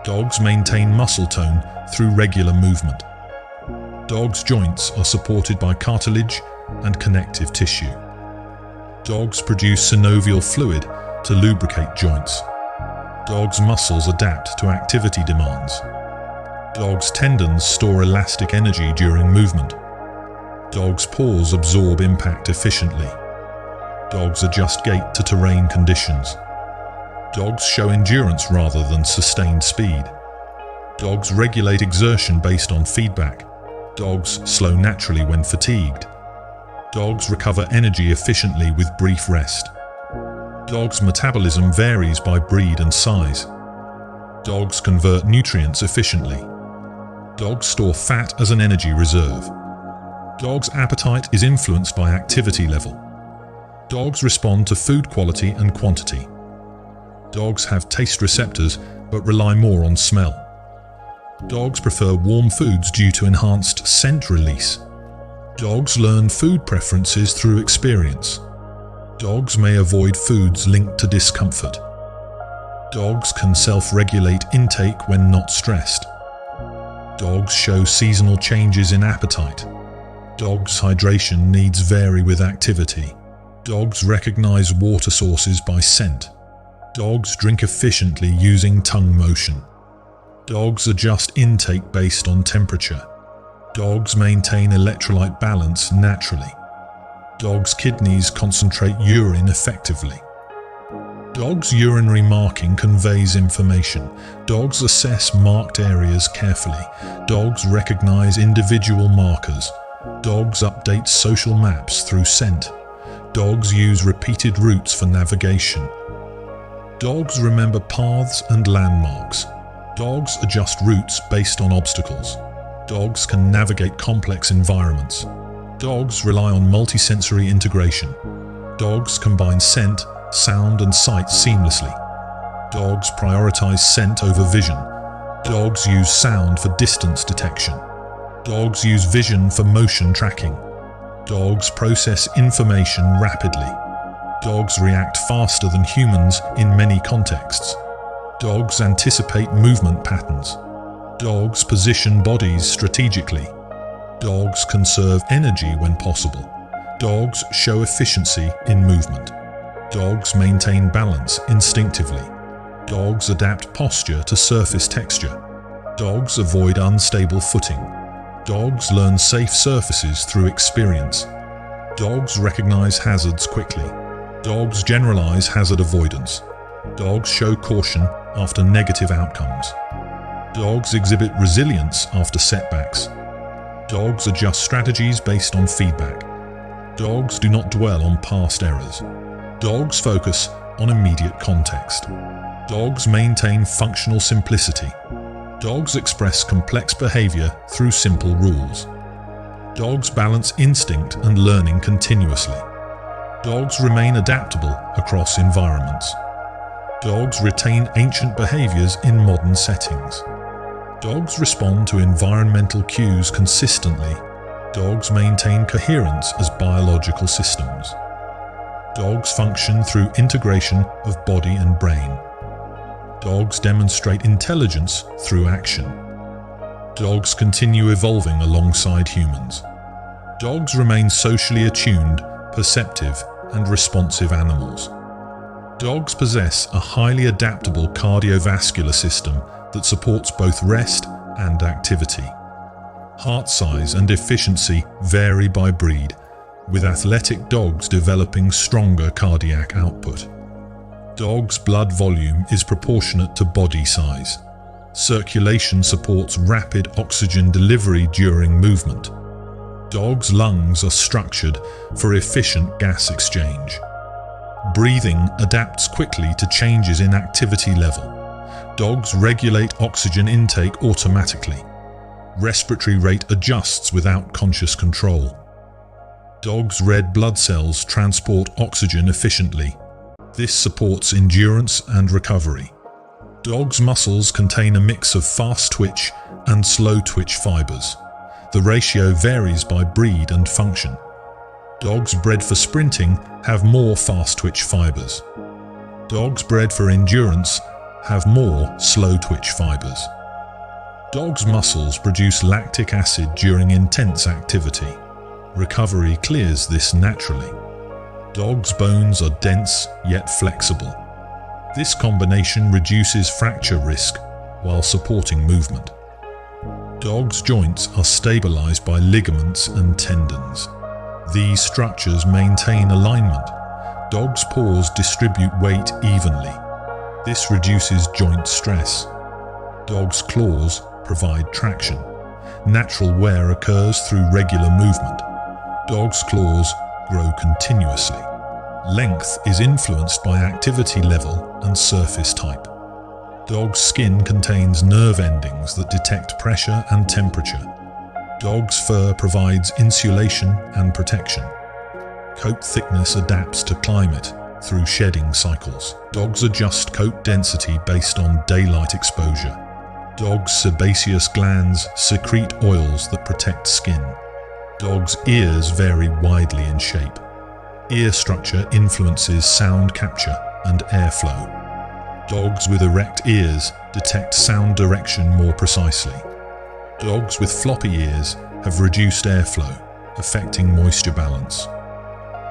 Dogs maintain muscle tone through regular movement. Dogs' joints are supported by cartilage and connective tissue. Dogs produce synovial fluid to lubricate joints. Dogs' muscles adapt to activity demands. Dogs' tendons store elastic energy during movement. Dogs' paws absorb impact efficiently. Dogs adjust gait to terrain conditions. Dogs show endurance rather than sustained speed. Dogs regulate exertion based on feedback. Dogs slow naturally when fatigued. Dogs recover energy efficiently with brief rest. Dogs' metabolism varies by breed and size. Dogs convert nutrients efficiently. Dogs store fat as an energy reserve. Dogs' appetite is influenced by activity level. Dogs respond to food quality and quantity. Dogs have taste receptors but rely more on smell. Dogs prefer warm foods due to enhanced scent release. Dogs learn food preferences through experience. Dogs may avoid foods linked to discomfort. Dogs can self-regulate intake when not stressed. Dogs show seasonal changes in appetite. Dogs' hydration needs vary with activity. Dogs recognize water sources by scent. Dogs drink efficiently using tongue motion. Dogs adjust intake based on temperature. Dogs maintain electrolyte balance naturally. Dogs' kidneys concentrate urine effectively. Dogs' urinary marking conveys information. Dogs assess marked areas carefully. Dogs recognize individual markers. Dogs update social maps through scent. Dogs use repeated routes for navigation. Dogs remember paths and landmarks. Dogs adjust routes based on obstacles. Dogs can navigate complex environments. Dogs rely on multisensory integration. Dogs combine scent, sound and sight seamlessly. Dogs prioritize scent over vision. Dogs use sound for distance detection. Dogs use vision for motion tracking. Dogs process information rapidly. Dogs react faster than humans in many contexts. Dogs anticipate movement patterns. Dogs position bodies strategically. Dogs conserve energy when possible. Dogs show efficiency in movement. Dogs maintain balance instinctively. Dogs adapt posture to surface texture. Dogs avoid unstable footing. Dogs learn safe surfaces through experience. Dogs recognize hazards quickly. Dogs generalize hazard avoidance. Dogs show caution after negative outcomes. Dogs exhibit resilience after setbacks. Dogs adjust strategies based on feedback. Dogs do not dwell on past errors. Dogs focus on immediate context. Dogs maintain functional simplicity. Dogs express complex behavior through simple rules. Dogs balance instinct and learning continuously. Dogs remain adaptable across environments. Dogs retain ancient behaviors in modern settings. Dogs respond to environmental cues consistently. Dogs maintain coherence as biological systems. Dogs function through integration of body and brain. Dogs demonstrate intelligence through action. Dogs continue evolving alongside humans. Dogs remain socially attuned, perceptive, and responsive animals. Dogs possess a highly adaptable cardiovascular system that supports both rest and activity. Heart size and efficiency vary by breed, with athletic dogs developing stronger cardiac output. Dogs' blood volume is proportionate to body size. Circulation supports rapid oxygen delivery during movement. Dogs' lungs are structured for efficient gas exchange. Breathing adapts quickly to changes in activity level. Dogs regulate oxygen intake automatically. Respiratory rate adjusts without conscious control. Dogs' red blood cells transport oxygen efficiently. This supports endurance and recovery. Dogs' muscles contain a mix of fast-twitch and slow-twitch fibers. The ratio varies by breed and function. Dogs bred for sprinting have more fast-twitch fibers. Dogs bred for endurance have more slow-twitch fibers. Dogs' muscles produce lactic acid during intense activity. Recovery clears this naturally. Dogs' bones are dense yet flexible. This combination reduces fracture risk while supporting movement. Dogs' joints are stabilized by ligaments and tendons. These structures maintain alignment. Dogs' paws distribute weight evenly. This reduces joint stress. Dogs' claws provide traction. Natural wear occurs through regular movement. Dogs' claws grow continuously. Length is influenced by activity level and surface type. Dog's skin contains nerve endings that detect pressure and temperature. Dog's fur provides insulation and protection. Coat thickness adapts to climate through shedding cycles. Dogs adjust coat density based on daylight exposure. Dogs' sebaceous glands secrete oils that protect skin. Dogs' ears vary widely in shape. Ear structure influences sound capture and airflow. Dogs with erect ears detect sound direction more precisely. Dogs with floppy ears have reduced airflow, affecting moisture balance.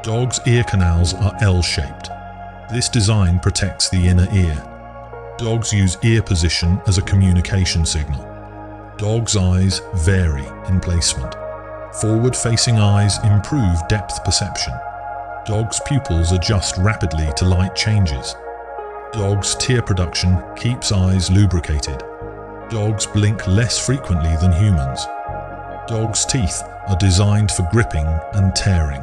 Dogs' ear canals are L-shaped. This design protects the inner ear. Dogs use ear position as a communication signal. Dogs' eyes vary in placement. Forward-facing eyes improve depth perception. Dogs' pupils adjust rapidly to light changes. Dogs' tear production keeps eyes lubricated. Dogs blink less frequently than humans. Dogs' teeth are designed for gripping and tearing.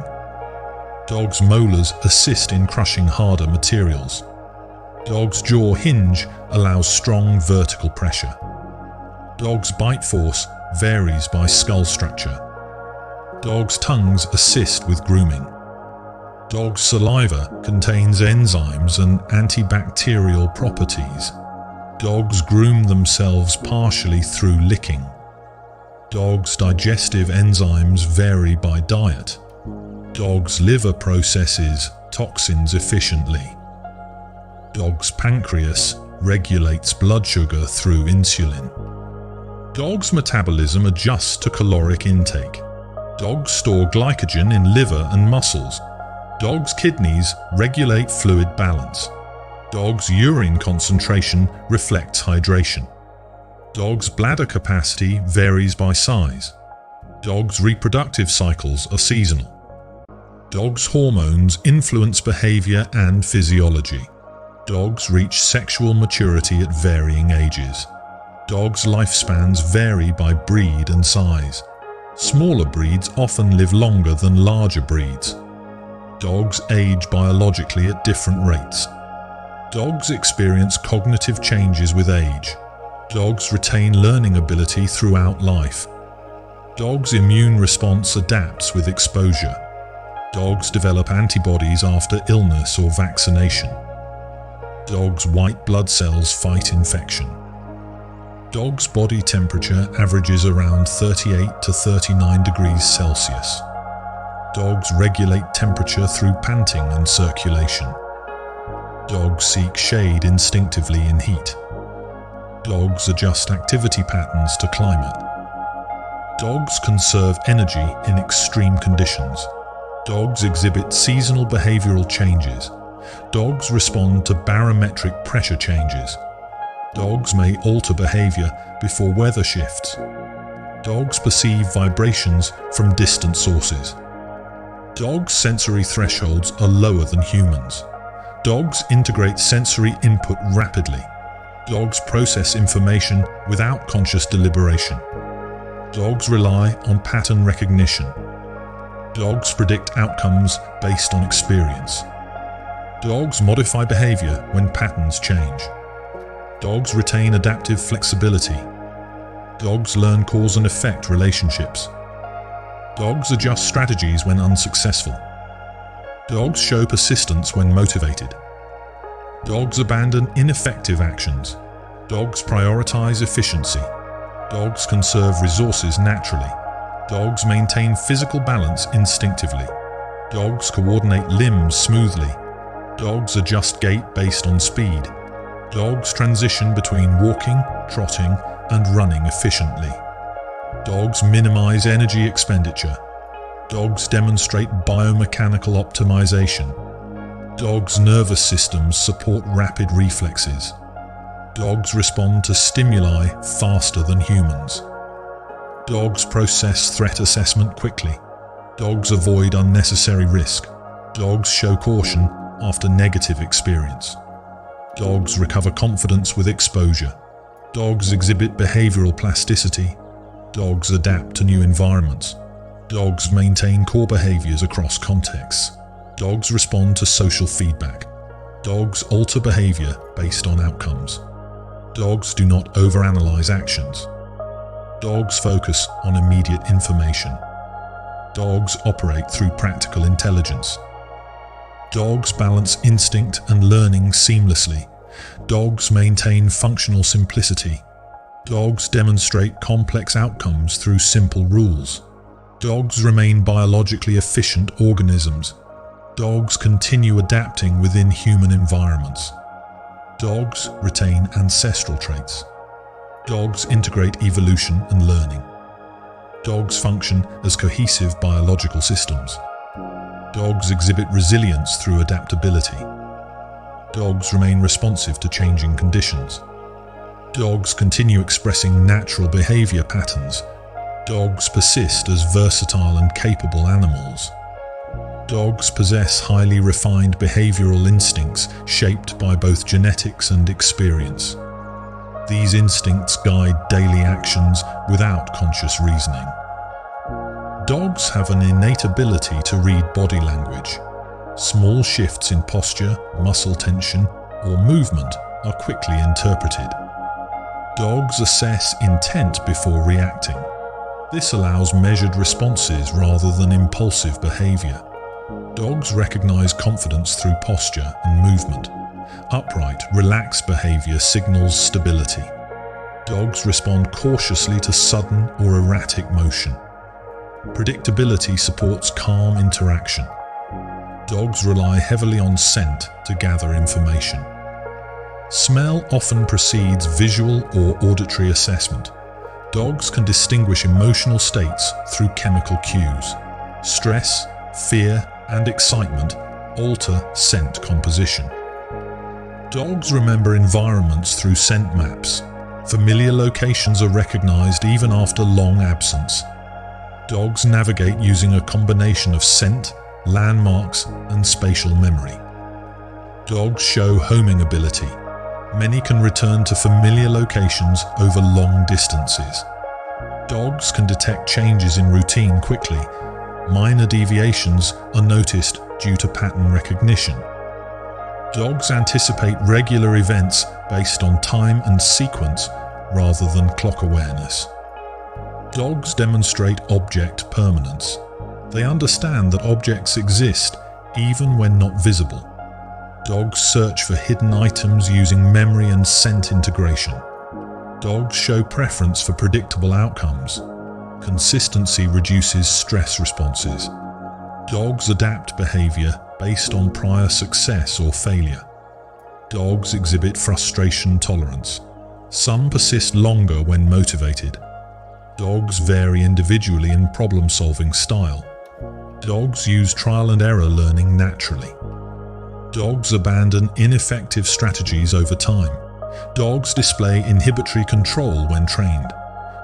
Dogs' molars assist in crushing harder materials. Dogs' jaw hinge allows strong vertical pressure. Dogs' bite force varies by skull structure. Dogs' tongues assist with grooming. Dogs' saliva contains enzymes and antibacterial properties. Dogs groom themselves partially through licking. Dogs' digestive enzymes vary by diet. Dogs' liver processes toxins efficiently. Dogs' pancreas regulates blood sugar through insulin. Dogs' metabolism adjusts to caloric intake. Dogs store glycogen in liver and muscles. Dogs' kidneys regulate fluid balance. Dogs' urine concentration reflects hydration. Dogs' bladder capacity varies by size. Dogs' reproductive cycles are seasonal. Dogs' hormones influence behavior and physiology. Dogs reach sexual maturity at varying ages. Dogs' lifespans vary by breed and size. Smaller breeds often live longer than larger breeds. Dogs age biologically at different rates. Dogs experience cognitive changes with age. Dogs retain learning ability throughout life. Dogs' immune response adapts with exposure. Dogs develop antibodies after illness or vaccination. Dogs' white blood cells fight infection. Dogs' body temperature averages around 38 to 39 degrees Celsius. Dogs regulate temperature through panting and circulation. Dogs seek shade instinctively in heat. Dogs adjust activity patterns to climate. Dogs conserve energy in extreme conditions. Dogs exhibit seasonal behavioral changes. Dogs respond to barometric pressure changes. Dogs may alter behavior before weather shifts. Dogs perceive vibrations from distant sources. Dogs' sensory thresholds are lower than humans. Dogs integrate sensory input rapidly. Dogs process information without conscious deliberation. Dogs rely on pattern recognition. Dogs predict outcomes based on experience. Dogs modify behavior when patterns change. Dogs retain adaptive flexibility. Dogs learn cause and effect relationships. Dogs adjust strategies when unsuccessful. Dogs show persistence when motivated. Dogs abandon ineffective actions. Dogs prioritize efficiency. Dogs conserve resources naturally. Dogs maintain physical balance instinctively. Dogs coordinate limbs smoothly. Dogs adjust gait based on speed. Dogs transition between walking, trotting, and running efficiently. Dogs minimize energy expenditure. Dogs demonstrate biomechanical optimization. Dogs' nervous systems support rapid reflexes. Dogs respond to stimuli faster than humans. Dogs process threat assessment quickly. Dogs avoid unnecessary risk. Dogs show caution after negative experience. Dogs recover confidence with exposure. Dogs exhibit behavioral plasticity. Dogs adapt to new environments. Dogs maintain core behaviors across contexts. Dogs respond to social feedback. Dogs alter behavior based on outcomes. Dogs do not overanalyze actions. Dogs focus on immediate information. Dogs operate through practical intelligence. Dogs balance instinct and learning seamlessly. Dogs maintain functional simplicity. Dogs demonstrate complex outcomes through simple rules. Dogs remain biologically efficient organisms. Dogs continue adapting within human environments. Dogs retain ancestral traits. Dogs integrate evolution and learning. Dogs function as cohesive biological systems. Dogs exhibit resilience through adaptability. Dogs remain responsive to changing conditions. Dogs continue expressing natural behavior patterns. Dogs persist as versatile and capable animals. Dogs possess highly refined behavioral instincts shaped by both genetics and experience. These instincts guide daily actions without conscious reasoning. Dogs have an innate ability to read body language. Small shifts in posture, muscle tension, or movement are quickly interpreted. Dogs assess intent before reacting. This allows measured responses rather than impulsive behavior. Dogs recognize confidence through posture and movement. Upright, relaxed behavior signals stability. Dogs respond cautiously to sudden or erratic motion. Predictability supports calm interaction. Dogs rely heavily on scent to gather information. Smell often precedes visual or auditory assessment. Dogs can distinguish emotional states through chemical cues. Stress, fear, and excitement alter scent composition. Dogs remember environments through scent maps. Familiar locations are recognized even after long absence. Dogs navigate using a combination of scent, landmarks, and spatial memory. Dogs show homing ability. Many can return to familiar locations over long distances. Dogs can detect changes in routine quickly. Minor deviations are noticed due to pattern recognition. Dogs anticipate regular events based on time and sequence rather than clock awareness. Dogs demonstrate object permanence. They understand that objects exist even when not visible. Dogs search for hidden items using memory and scent integration. Dogs show preference for predictable outcomes. Consistency reduces stress responses. Dogs adapt behavior based on prior success or failure. Dogs exhibit frustration tolerance. Some persist longer when motivated. Dogs vary individually in problem-solving style. Dogs use trial and error learning naturally. Dogs abandon ineffective strategies over time. Dogs display inhibitory control when trained.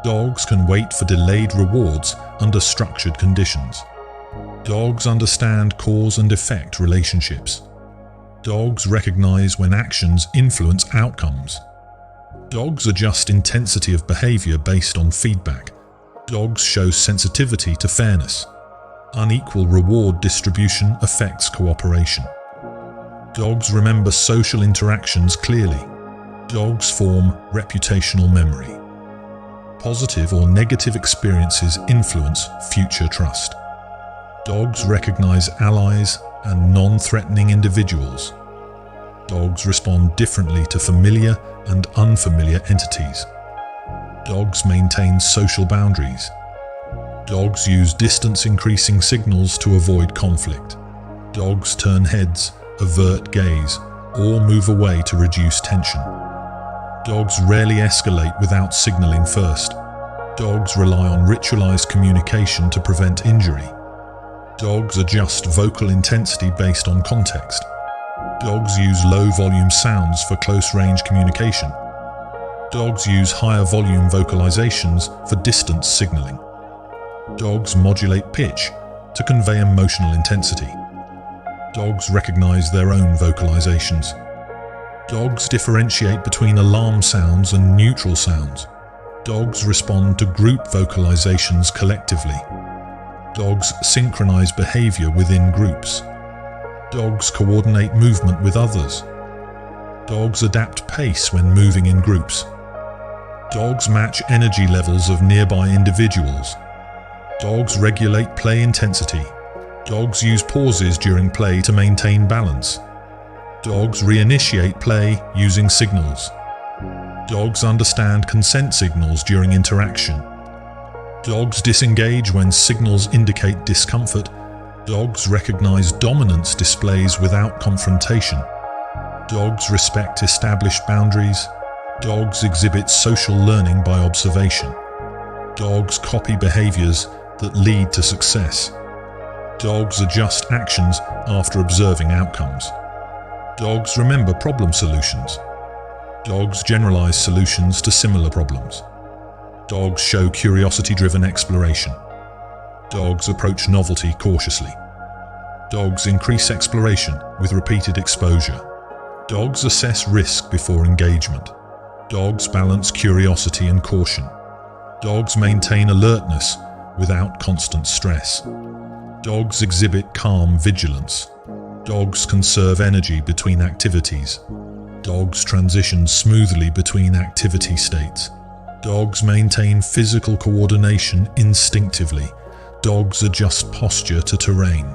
Dogs can wait for delayed rewards under structured conditions. Dogs understand cause and effect relationships. Dogs recognize when actions influence outcomes. Dogs adjust intensity of behavior based on feedback. Dogs show sensitivity to fairness. Unequal reward distribution affects cooperation. Dogs remember social interactions clearly. Dogs form reputational memory. Positive or negative experiences influence future trust. Dogs recognize allies and non-threatening individuals. Dogs respond differently to familiar and unfamiliar entities. Dogs maintain social boundaries. Dogs use distance-increasing signals to avoid conflict. Dogs turn heads, avert gaze, or move away to reduce tension. Dogs rarely escalate without signaling first. Dogs rely on ritualized communication to prevent injury. Dogs adjust vocal intensity based on context. Dogs use low-volume sounds for close-range communication. Dogs use higher-volume vocalizations for distance signaling. Dogs modulate pitch to convey emotional intensity. Dogs recognize their own vocalizations. Dogs differentiate between alarm sounds and neutral sounds. Dogs respond to group vocalizations collectively. Dogs synchronize behavior within groups. Dogs coordinate movement with others. Dogs adapt pace when moving in groups. Dogs match energy levels of nearby individuals. Dogs regulate play intensity. Dogs use pauses during play to maintain balance. Dogs reinitiate play using signals. Dogs understand consent signals during interaction. Dogs disengage when signals indicate discomfort. Dogs recognize dominance displays without confrontation. Dogs respect established boundaries. Dogs exhibit social learning by observation. Dogs copy behaviors that lead to success. Dogs adjust actions after observing outcomes. Dogs remember problem solutions. Dogs generalize solutions to similar problems. Dogs show curiosity-driven exploration. Dogs approach novelty cautiously. Dogs increase exploration with repeated exposure. Dogs assess risk before engagement. Dogs balance curiosity and caution. Dogs maintain alertness without constant stress. Dogs exhibit calm vigilance. Dogs conserve energy between activities. Dogs transition smoothly between activity states. Dogs maintain physical coordination instinctively. Dogs adjust posture to terrain.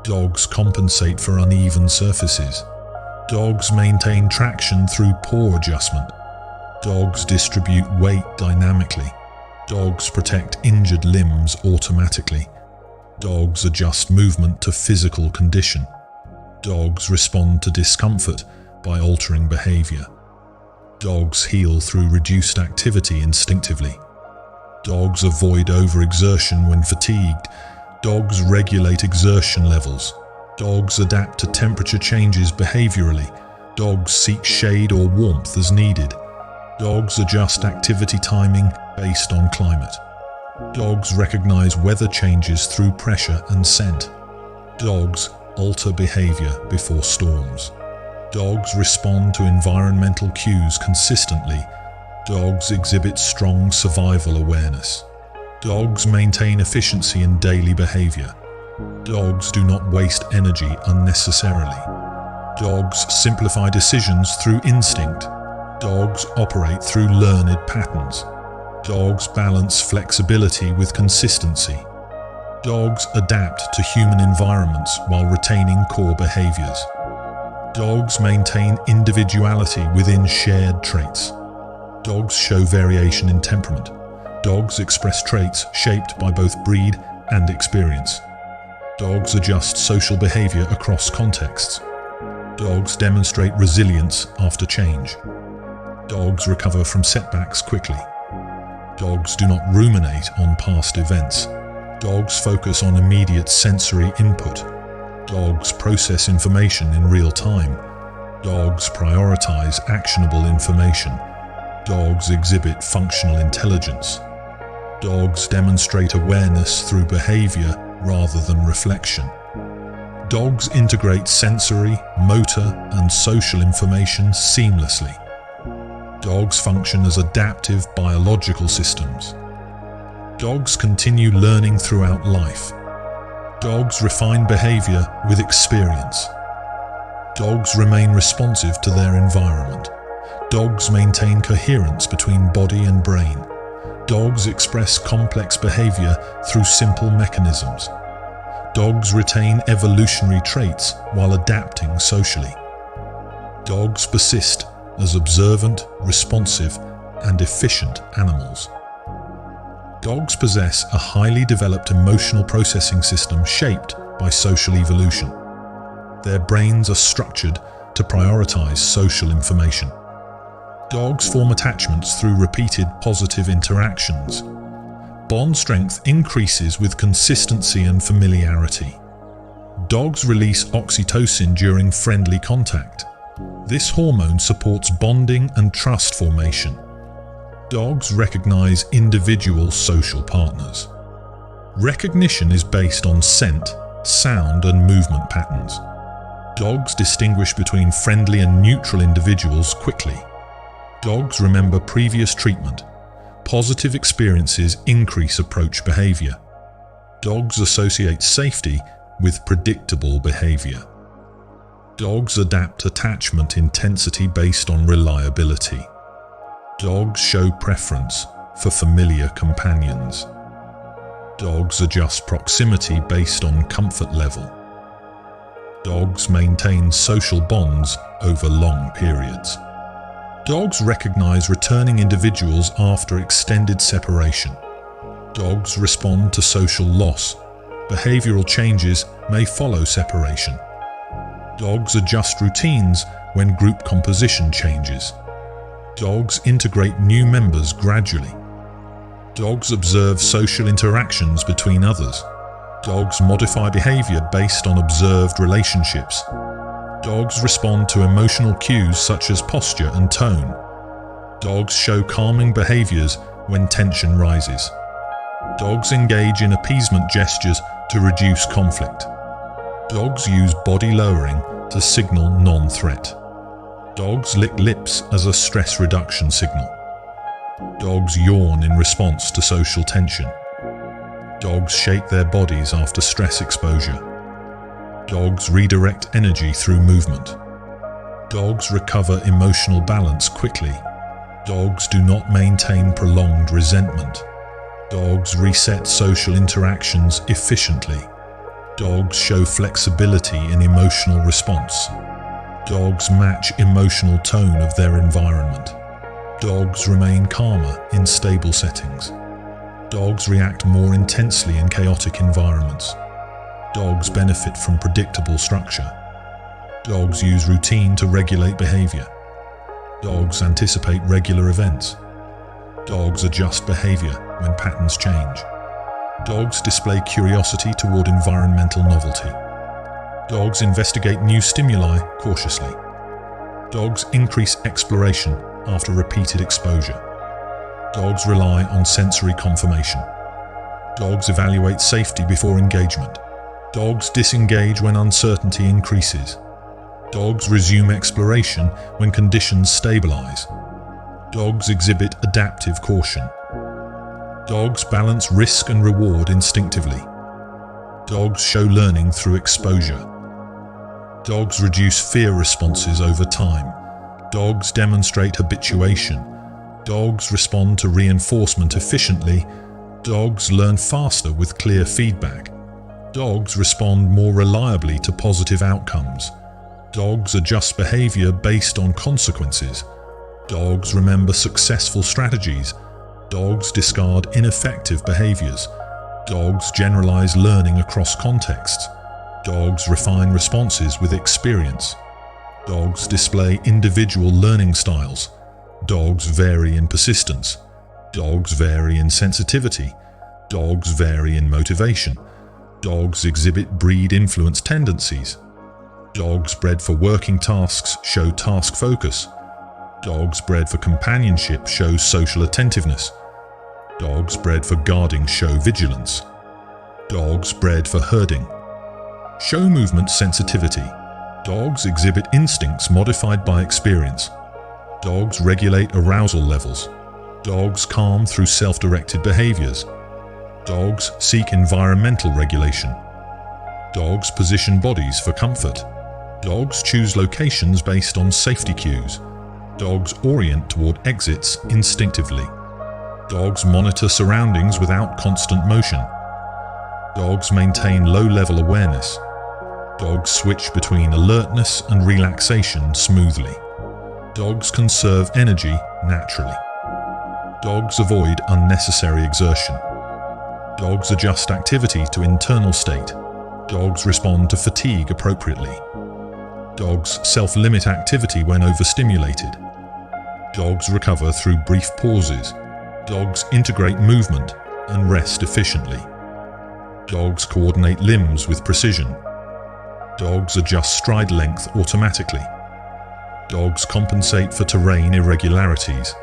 Dogs compensate for uneven surfaces. Dogs maintain traction through paw adjustment. Dogs distribute weight dynamically. Dogs protect injured limbs automatically. Dogs adjust movement to physical condition. Dogs respond to discomfort by altering behavior. Dogs heal through reduced activity instinctively. Dogs avoid overexertion when fatigued. Dogs regulate exertion levels. Dogs adapt to temperature changes behaviorally. Dogs seek shade or warmth as needed. Dogs adjust activity timing based on climate. Dogs recognize weather changes through pressure and scent. Dogs alter behavior before storms. Dogs respond to environmental cues consistently. Dogs exhibit strong survival awareness. Dogs maintain efficiency in daily behavior. Dogs do not waste energy unnecessarily. Dogs simplify decisions through instinct. Dogs operate through learned patterns. Dogs balance flexibility with consistency. Dogs adapt to human environments while retaining core behaviors. Dogs maintain individuality within shared traits. Dogs show variation in temperament. Dogs express traits shaped by both breed and experience. Dogs adjust social behavior across contexts. Dogs demonstrate resilience after change. Dogs recover from setbacks quickly. Dogs do not ruminate on past events. Dogs focus on immediate sensory input. Dogs process information in real time. Dogs prioritize actionable information. Dogs exhibit functional intelligence. Dogs demonstrate awareness through behavior rather than reflection. Dogs integrate sensory, motor, and social information seamlessly. Dogs function as adaptive biological systems. Dogs continue learning throughout life. Dogs refine behavior with experience. Dogs remain responsive to their environment. Dogs maintain coherence between body and brain. Dogs express complex behavior through simple mechanisms. Dogs retain evolutionary traits while adapting socially. Dogs persist as observant, responsive, and efficient animals. Dogs possess a highly developed emotional processing system shaped by social evolution. Their brains are structured to prioritize social information. Dogs form attachments through repeated positive interactions. Bond strength increases with consistency and familiarity. Dogs release oxytocin during friendly contact. This hormone supports bonding and trust formation. Dogs recognize individual social partners. Recognition is based on scent, sound, and movement patterns. Dogs distinguish between friendly and neutral individuals quickly. Dogs remember previous treatment. Positive experiences increase approach behavior. Dogs associate safety with predictable behavior. Dogs adapt attachment intensity based on reliability. Dogs show preference for familiar companions. Dogs adjust proximity based on comfort level. Dogs maintain social bonds over long periods. Dogs recognize returning individuals after extended separation. Dogs respond to social loss. Behavioral changes may follow separation. Dogs adjust routines when group composition changes. Dogs integrate new members gradually. Dogs observe social interactions between others. Dogs modify behavior based on observed relationships. Dogs respond to emotional cues such as posture and tone. Dogs show calming behaviors when tension rises. Dogs engage in appeasement gestures to reduce conflict. Dogs use body lowering to signal non-threat. Dogs lick lips as a stress reduction signal. Dogs yawn in response to social tension. Dogs shake their bodies after stress exposure. Dogs redirect energy through movement. Dogs recover emotional balance quickly. Dogs do not maintain prolonged resentment. Dogs reset social interactions efficiently. Dogs show flexibility in emotional response. Dogs match emotional tone of their environment. Dogs remain calmer in stable settings. Dogs react more intensely in chaotic environments. Dogs benefit from predictable structure. Dogs use routine to regulate behavior. Dogs anticipate regular events. Dogs adjust behavior when patterns change. Dogs display curiosity toward environmental novelty. Dogs investigate new stimuli cautiously. Dogs increase exploration after repeated exposure. Dogs rely on sensory confirmation. Dogs evaluate safety before engagement. Dogs disengage when uncertainty increases. Dogs resume exploration when conditions stabilize. Dogs exhibit adaptive caution. Dogs balance risk and reward instinctively. Dogs show learning through exposure. Dogs reduce fear responses over time. Dogs demonstrate habituation. Dogs respond to reinforcement efficiently. Dogs learn faster with clear feedback. Dogs respond more reliably to positive outcomes. Dogs adjust behavior based on consequences. Dogs remember successful strategies. Dogs discard ineffective behaviors. Dogs generalize learning across contexts. Dogs refine responses with experience. Dogs display individual learning styles. Dogs vary in persistence. Dogs vary in sensitivity. Dogs vary in motivation. Dogs exhibit breed-influence tendencies. Dogs bred for working tasks show task focus. Dogs bred for companionship show social attentiveness. Dogs bred for guarding show vigilance. Dogs bred for herding show movement sensitivity. Dogs exhibit instincts modified by experience. Dogs regulate arousal levels. Dogs calm through self-directed behaviors. Dogs seek environmental regulation. Dogs position bodies for comfort. Dogs choose locations based on safety cues. Dogs orient toward exits instinctively. Dogs monitor surroundings without constant motion. Dogs maintain low-level awareness. Dogs switch between alertness and relaxation smoothly. Dogs conserve energy naturally. Dogs avoid unnecessary exertion. Dogs adjust activity to internal state. Dogs respond to fatigue appropriately. Dogs self-limit activity when overstimulated. Dogs recover through brief pauses. Dogs integrate movement and rest efficiently. Dogs coordinate limbs with precision. Dogs adjust stride length automatically. Dogs compensate for terrain irregularities.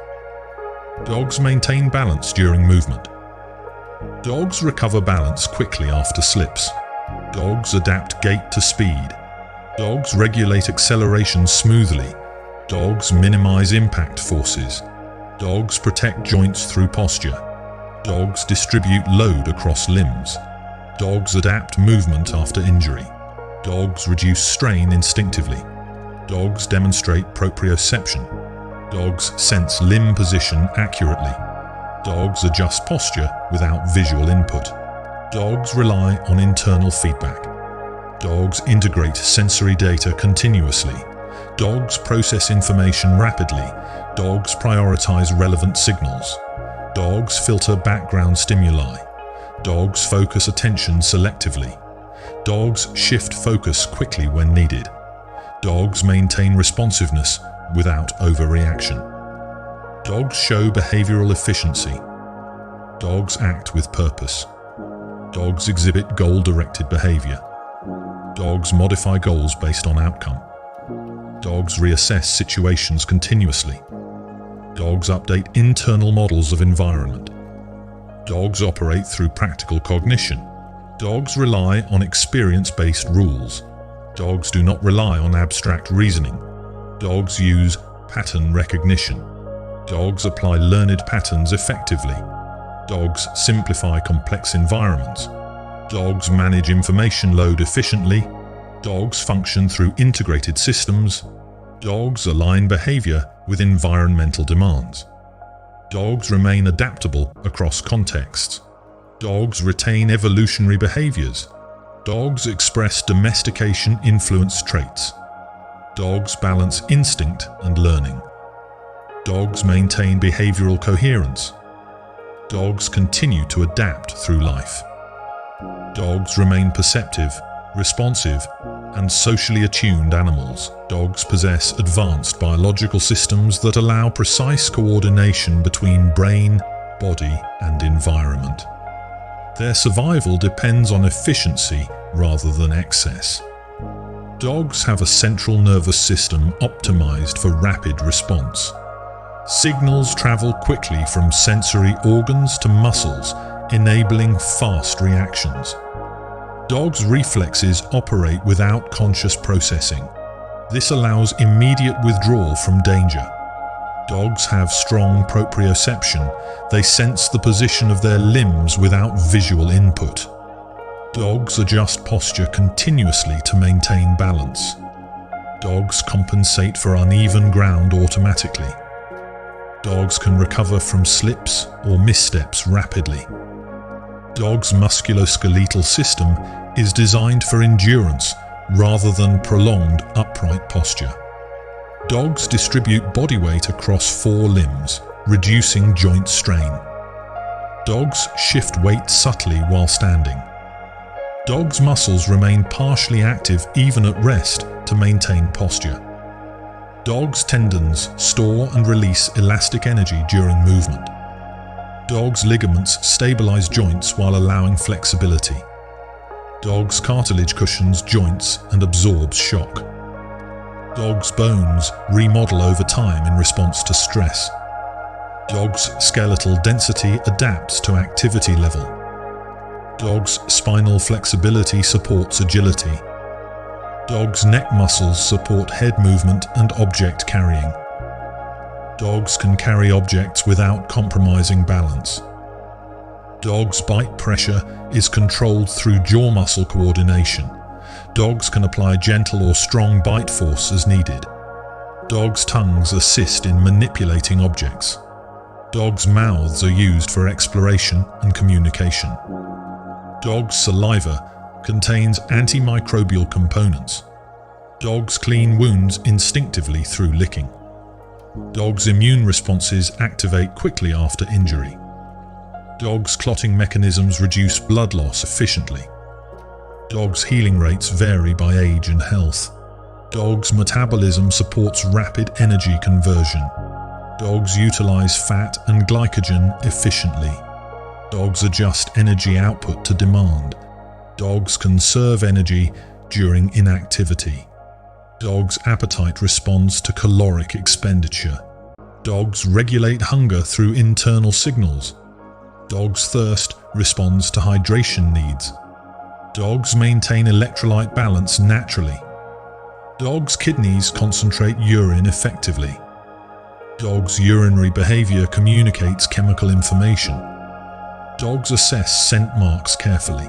Dogs maintain balance during movement. Dogs recover balance quickly after slips. Dogs adapt gait to speed. Dogs regulate acceleration smoothly. Dogs minimize impact forces. Dogs protect joints through posture. Dogs distribute load across limbs. Dogs adapt movement after injury. Dogs reduce strain instinctively. Dogs demonstrate proprioception. Dogs sense limb position accurately. Dogs adjust posture without visual input. Dogs rely on internal feedback. Dogs integrate sensory data continuously. Dogs process information rapidly. Dogs prioritize relevant signals. Dogs filter background stimuli. Dogs focus attention selectively. Dogs shift focus quickly when needed. Dogs maintain responsiveness without overreaction. Dogs show behavioral efficiency. Dogs act with purpose. Dogs exhibit goal-directed behavior. Dogs modify goals based on outcome. Dogs reassess situations continuously. Dogs update internal models of environment. Dogs operate through practical cognition. Dogs rely on experience-based rules. Dogs do not rely on abstract reasoning. Dogs use pattern recognition. Dogs apply learned patterns effectively. Dogs simplify complex environments. Dogs manage information load efficiently. Dogs function through integrated systems. Dogs align behavior with environmental demands. Dogs remain adaptable across contexts. Dogs retain evolutionary behaviors. Dogs express domestication-influenced traits. Dogs balance instinct and learning. Dogs maintain behavioral coherence. Dogs continue to adapt through life. Dogs remain perceptive, responsive, and socially attuned animals. Dogs possess advanced biological systems that allow precise coordination between brain, body, and environment. Their survival depends on efficiency rather than excess. Dogs have a central nervous system optimized for rapid response. Signals travel quickly from sensory organs to muscles, enabling fast reactions. Dogs' reflexes operate without conscious processing. This allows immediate withdrawal from danger. Dogs have strong proprioception. They sense the position of their limbs without visual input. Dogs adjust posture continuously to maintain balance. Dogs compensate for uneven ground automatically. Dogs can recover from slips or missteps rapidly. Dogs' musculoskeletal system is designed for endurance rather than prolonged upright posture. Dogs distribute body weight across 4 limbs, reducing joint strain. Dogs shift weight subtly while standing. Dogs' muscles remain partially active even at rest to maintain posture. Dogs' tendons store and release elastic energy during movement. Dogs' ligaments stabilize joints while allowing flexibility. Dogs' cartilage cushions joints and absorbs shock. Dogs' bones remodel over time in response to stress. Dogs' skeletal density adapts to activity level. Dogs' spinal flexibility supports agility. Dogs' neck muscles support head movement and object carrying. Dogs can carry objects without compromising balance. Dogs' bite pressure is controlled through jaw muscle coordination. Dogs can apply gentle or strong bite force as needed. Dogs' tongues assist in manipulating objects. Dogs' mouths are used for exploration and communication. Dogs' saliva contains antimicrobial components. Dogs clean wounds instinctively through licking. Dogs' immune responses activate quickly after injury. Dogs' clotting mechanisms reduce blood loss efficiently. Dogs' healing rates vary by age and health. Dogs' metabolism supports rapid energy conversion. Dogs utilize fat and glycogen efficiently. Dogs adjust energy output to demand. Dogs conserve energy during inactivity. Dogs' appetite responds to caloric expenditure. Dogs regulate hunger through internal signals. Dogs' thirst responds to hydration needs. Dogs maintain electrolyte balance naturally. Dogs' kidneys concentrate urine effectively. Dogs' urinary behavior communicates chemical information. Dogs assess scent marks carefully.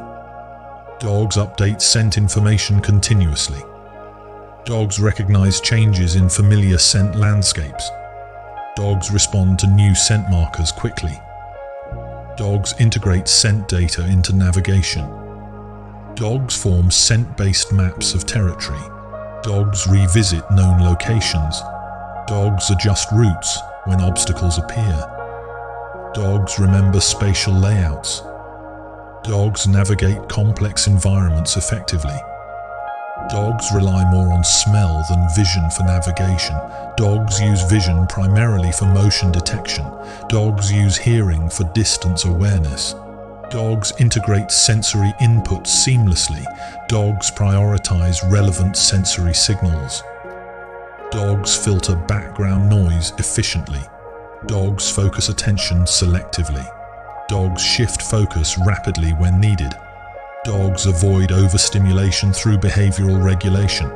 Dogs update scent information continuously. Dogs recognize changes in familiar scent landscapes. Dogs respond to new scent markers quickly. Dogs integrate scent data into navigation. Dogs form scent-based maps of territory. Dogs revisit known locations. Dogs adjust routes when obstacles appear. Dogs remember spatial layouts. Dogs navigate complex environments effectively. Dogs rely more on smell than vision for navigation. Dogs use vision primarily for motion detection. Dogs use hearing for distance awareness. Dogs integrate sensory inputs seamlessly. Dogs prioritize relevant sensory signals. Dogs filter background noise efficiently. Dogs focus attention selectively. Dogs shift focus rapidly when needed. Dogs avoid overstimulation through behavioral regulation.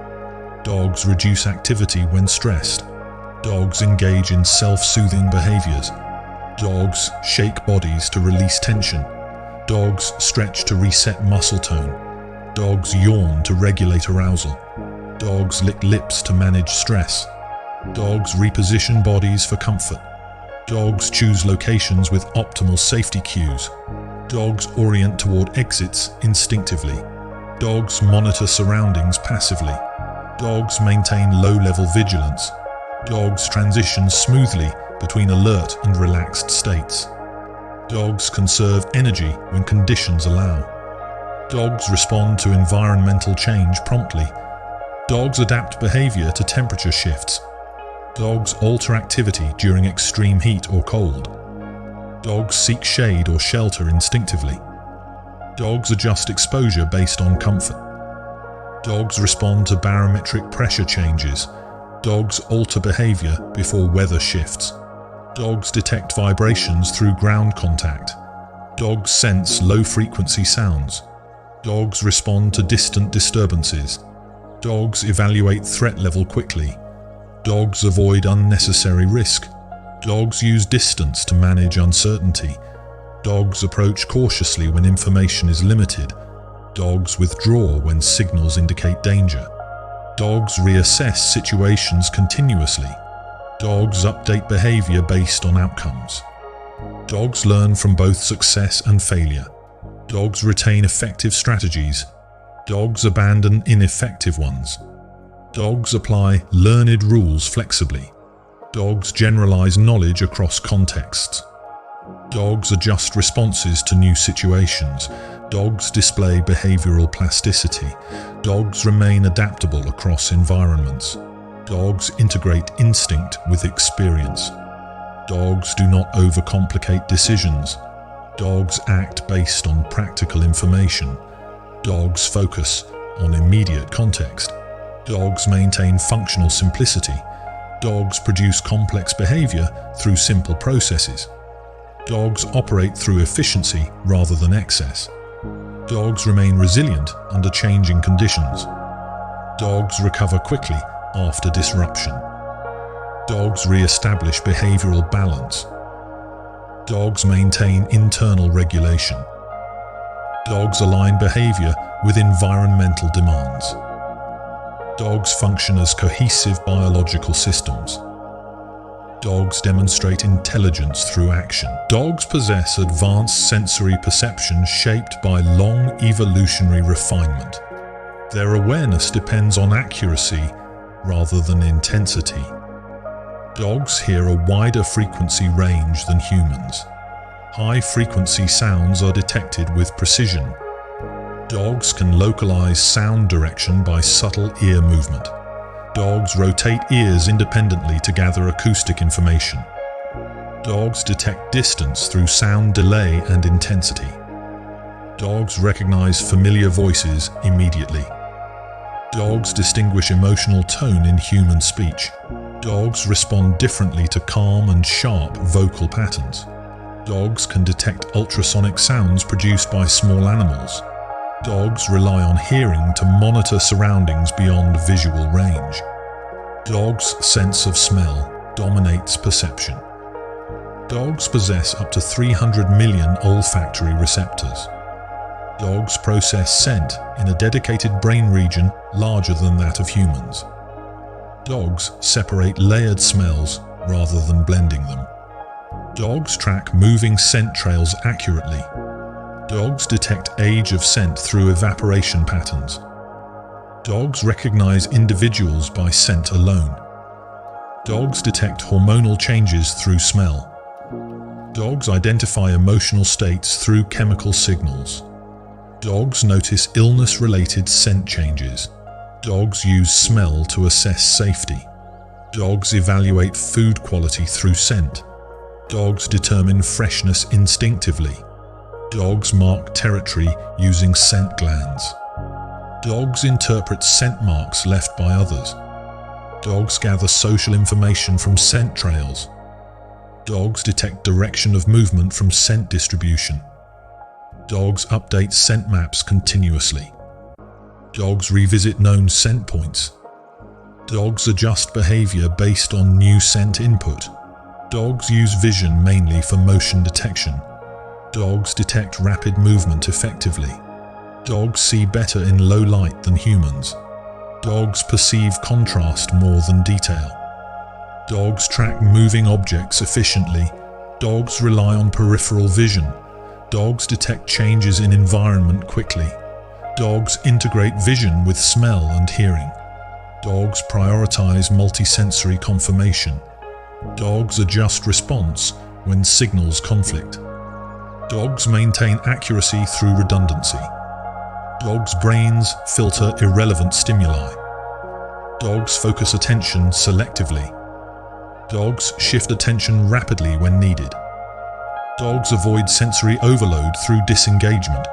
Dogs reduce activity when stressed. Dogs engage in self-soothing behaviors. Dogs shake bodies to release tension. Dogs stretch to reset muscle tone. Dogs yawn to regulate arousal. Dogs lick lips to manage stress. Dogs reposition bodies for comfort. Dogs choose locations with optimal safety cues. Dogs orient toward exits instinctively. Dogs monitor surroundings passively. Dogs maintain low-level vigilance. Dogs transition smoothly between alert and relaxed states. Dogs conserve energy when conditions allow. Dogs respond to environmental change promptly. Dogs adapt behavior to temperature shifts. Dogs alter activity during extreme heat or cold. Dogs seek shade or shelter instinctively. Dogs adjust exposure based on comfort. Dogs respond to barometric pressure changes. Dogs alter behavior before weather shifts. Dogs detect vibrations through ground contact. Dogs sense low-frequency sounds. Dogs respond to distant disturbances. Dogs evaluate threat level quickly. Dogs avoid unnecessary risk. Dogs use distance to manage uncertainty. Dogs approach cautiously when information is limited. Dogs withdraw when signals indicate danger. Dogs reassess situations continuously. Dogs update behavior based on outcomes. Dogs learn from both success and failure. Dogs retain effective strategies. Dogs abandon ineffective ones. Dogs apply learned rules flexibly. Dogs generalize knowledge across contexts. Dogs adjust responses to new situations. Dogs display behavioral plasticity. Dogs remain adaptable across environments. Dogs integrate instinct with experience. Dogs do not overcomplicate decisions. Dogs act based on practical information. Dogs focus on immediate context. Dogs maintain functional simplicity. Dogs produce complex behavior through simple processes. Dogs operate through efficiency rather than excess. Dogs remain resilient under changing conditions. Dogs recover quickly after disruption. Dogs re-establish behavioral balance. Dogs maintain internal regulation. Dogs align behavior with environmental demands. Dogs function as cohesive biological systems. Dogs demonstrate intelligence through action. Dogs possess advanced sensory perception shaped by long evolutionary refinement. Their awareness depends on accuracy rather than intensity. Dogs hear a wider frequency range than humans. High-frequency sounds are detected with precision. Dogs can localize sound direction by subtle ear movement. Dogs rotate ears independently to gather acoustic information. Dogs detect distance through sound delay and intensity. Dogs recognize familiar voices immediately. Dogs distinguish emotional tone in human speech. Dogs respond differently to calm and sharp vocal patterns. Dogs can detect ultrasonic sounds produced by small animals. Dogs rely on hearing to monitor surroundings beyond visual range. Dogs' sense of smell dominates perception. Dogs possess up to 300 million olfactory receptors. Dogs process scent in a dedicated brain region larger than that of humans. Dogs separate layered smells rather than blending them. Dogs track moving scent trails accurately. Dogs detect age of scent through evaporation patterns. Dogs recognize individuals by scent alone. Dogs detect hormonal changes through smell. Dogs identify emotional states through chemical signals. Dogs notice illness-related scent changes. Dogs use smell to assess safety. Dogs evaluate food quality through scent. Dogs determine freshness instinctively. Dogs mark territory using scent glands. Dogs interpret scent marks left by others. Dogs gather social information from scent trails. Dogs detect direction of movement from scent distribution. Dogs update scent maps continuously. Dogs revisit known scent points. Dogs adjust behavior based on new scent input. Dogs use vision mainly for motion detection. Dogs detect rapid movement effectively. Dogs see better in low light than humans. Dogs perceive contrast more than detail. Dogs track moving objects efficiently. Dogs rely on peripheral vision. Dogs detect changes in environment quickly. Dogs integrate vision with smell and hearing. Dogs prioritize multisensory confirmation. Dogs adjust response when signals conflict. Dogs maintain accuracy through redundancy. Dogs' brains filter irrelevant stimuli. Dogs focus attention selectively. Dogs shift attention rapidly when needed. Dogs avoid sensory overload through disengagement.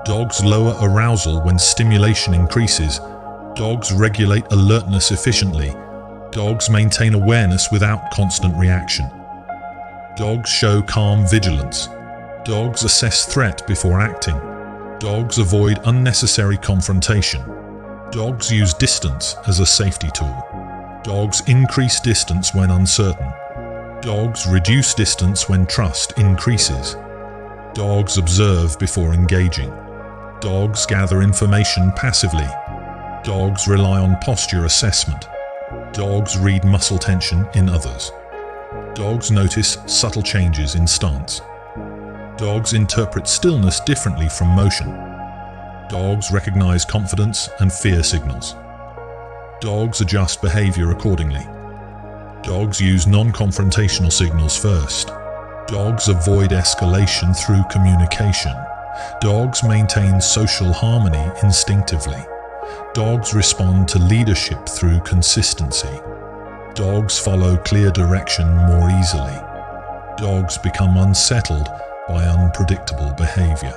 Dogs lower arousal when stimulation increases. Dogs regulate alertness efficiently. Dogs maintain awareness without constant reaction. Dogs show calm vigilance. Dogs assess threat before acting. Dogs avoid unnecessary confrontation. Dogs use distance as a safety tool. Dogs increase distance when uncertain. Dogs reduce distance when trust increases. Dogs observe before engaging. Dogs gather information passively. Dogs rely on posture assessment. Dogs read muscle tension in others. Dogs notice subtle changes in stance. Dogs interpret stillness differently from motion. Dogs recognize confidence and fear signals. Dogs adjust behavior accordingly. Dogs use non-confrontational signals first. Dogs avoid escalation through communication. Dogs maintain social harmony instinctively. Dogs respond to leadership through consistency. Dogs follow clear direction more easily. Dogs become unsettled by unpredictable behavior.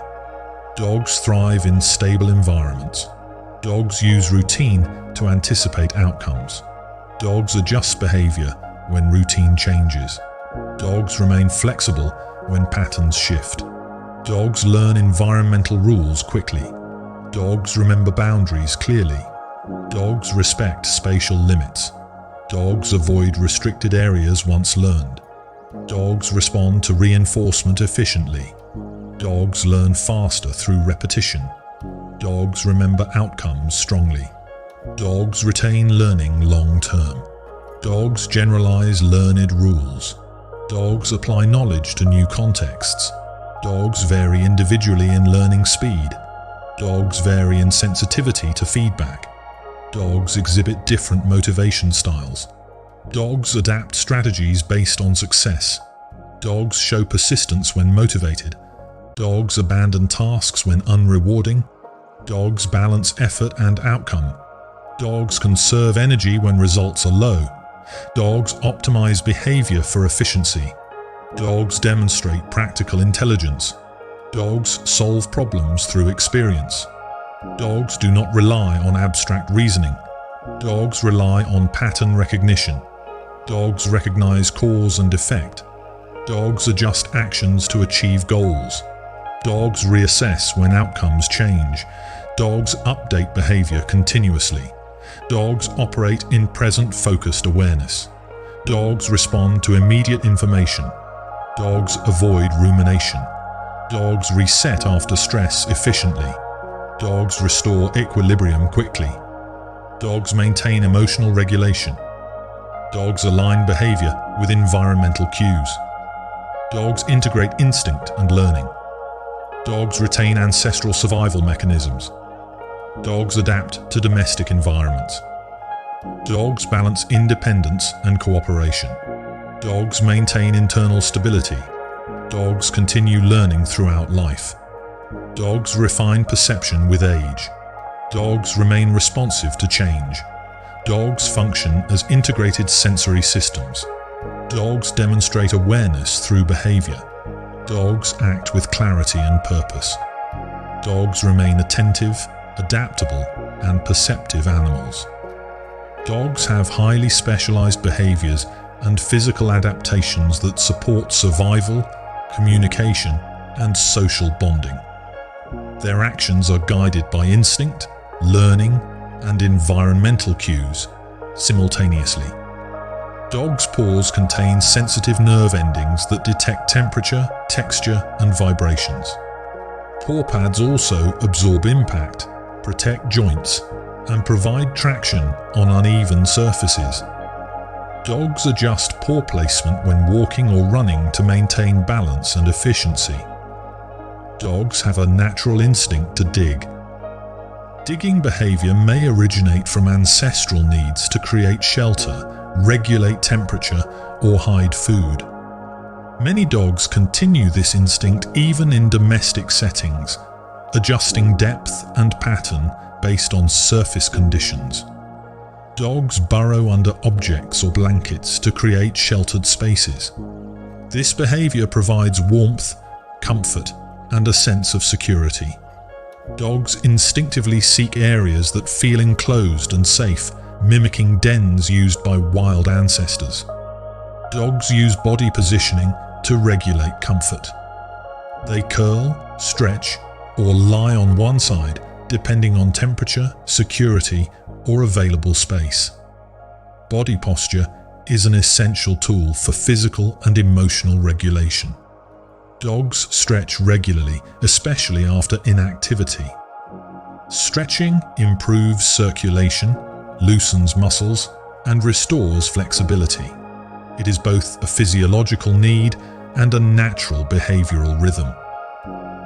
Dogs thrive in stable environments. Dogs use routine to anticipate outcomes. Dogs adjust behavior when routine changes. Dogs remain flexible when patterns shift. Dogs learn environmental rules quickly. Dogs remember boundaries clearly. Dogs respect spatial limits. Dogs avoid restricted areas once learned. Dogs respond to reinforcement efficiently. Dogs learn faster through repetition. Dogs remember outcomes strongly. Dogs retain learning long term. Dogs generalize learned rules. Dogs apply knowledge to new contexts. Dogs vary individually in learning speed. Dogs vary in sensitivity to feedback. Dogs exhibit different motivation styles. Dogs adapt strategies based on success. Dogs show persistence when motivated. Dogs abandon tasks when unrewarding. Dogs balance effort and outcome. Dogs conserve energy when results are low. Dogs optimize behavior for efficiency. Dogs demonstrate practical intelligence. Dogs solve problems through experience. Dogs do not rely on abstract reasoning. Dogs rely on pattern recognition. Dogs recognize cause and effect. Dogs adjust actions to achieve goals. Dogs reassess when outcomes change. Dogs update behavior continuously. Dogs operate in present-focused awareness. Dogs respond to immediate information. Dogs avoid rumination. Dogs reset after stress efficiently. Dogs restore equilibrium quickly. Dogs maintain emotional regulation. Dogs align behavior with environmental cues. Dogs integrate instinct and learning. Dogs retain ancestral survival mechanisms. Dogs adapt to domestic environments. Dogs balance independence and cooperation. Dogs maintain internal stability. Dogs continue learning throughout life. Dogs refine perception with age. Dogs remain responsive to change. Dogs function as integrated sensory systems. Dogs demonstrate awareness through behavior. Dogs act with clarity and purpose. Dogs remain attentive, adaptable, and perceptive animals. Dogs have highly specialized behaviors and physical adaptations that support survival, communication, and social bonding. Their actions are guided by instinct, learning, and environmental cues simultaneously. Dogs' paws contain sensitive nerve endings that detect temperature, texture, and vibrations. Paw pads also absorb impact, protect joints, and provide traction on uneven surfaces. Dogs adjust paw placement when walking or running to maintain balance and efficiency. Dogs have a natural instinct to dig. Digging behavior may originate from ancestral needs to create shelter, regulate temperature, or hide food. Many dogs continue this instinct even in domestic settings, adjusting depth and pattern based on surface conditions. Dogs burrow under objects or blankets to create sheltered spaces. This behavior provides warmth, comfort, and a sense of security. Dogs instinctively seek areas that feel enclosed and safe, mimicking dens used by wild ancestors. Dogs use body positioning to regulate comfort. They curl, stretch, or lie on one side, depending on temperature, security, or available space. Body posture is an essential tool for physical and emotional regulation. Dogs stretch regularly, especially after inactivity. Stretching improves circulation, loosens muscles, and restores flexibility. It is both a physiological need and a natural behavioral rhythm.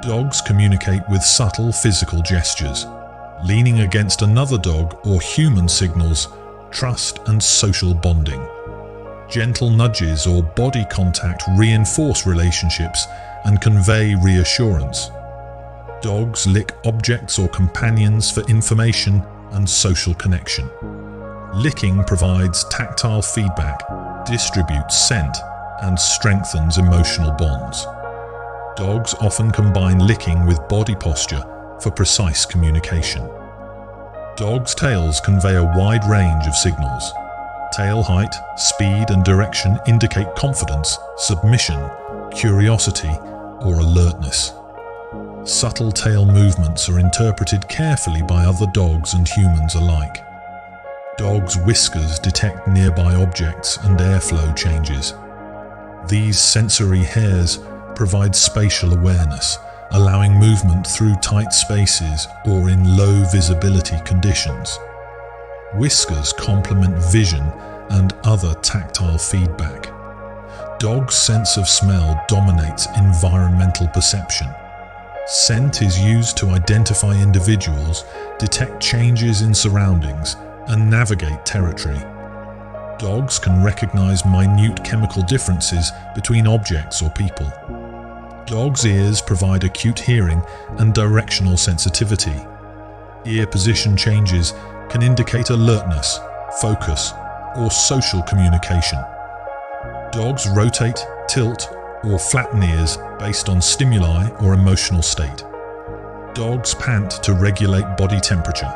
Dogs communicate with subtle physical gestures. Leaning against another dog or human signals trust and social bonding. Gentle nudges or body contact reinforce relationships and convey reassurance. Dogs lick objects or companions for information and social connection. Licking provides tactile feedback, distributes scent, and strengthens emotional bonds. Dogs often combine licking with body posture for precise communication. Dogs' tails convey a wide range of signals. Tail height, speed, and direction indicate confidence, submission, curiosity, or alertness. Subtle tail movements are interpreted carefully by other dogs and humans alike. Dogs' whiskers detect nearby objects and airflow changes. These sensory hairs provide spatial awareness, allowing movement through tight spaces or in low visibility conditions. Whiskers complement vision and other tactile feedback. Dogs' sense of smell dominates environmental perception. Scent is used to identify individuals, detect changes in surroundings, and navigate territory. Dogs can recognize minute chemical differences between objects or people. Dogs' ears provide acute hearing and directional sensitivity. Ear position changes can indicate alertness, focus, or social communication. Dogs rotate, tilt, or flatten ears based on stimuli or emotional state. Dogs pant to regulate body temperature.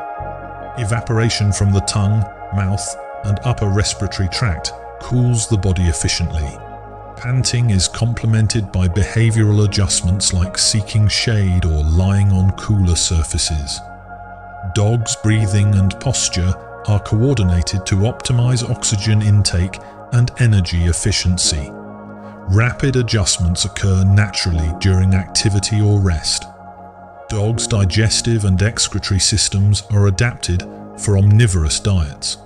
Evaporation from the tongue, mouth, and upper respiratory tract cools the body efficiently. Panting is complemented by behavioral adjustments like seeking shade or lying on cooler surfaces. Dogs' breathing and posture are coordinated to optimize oxygen intake and energy efficiency. Rapid adjustments occur naturally during activity or rest. Dogs' digestive and excretory systems are adapted for omnivorous diets.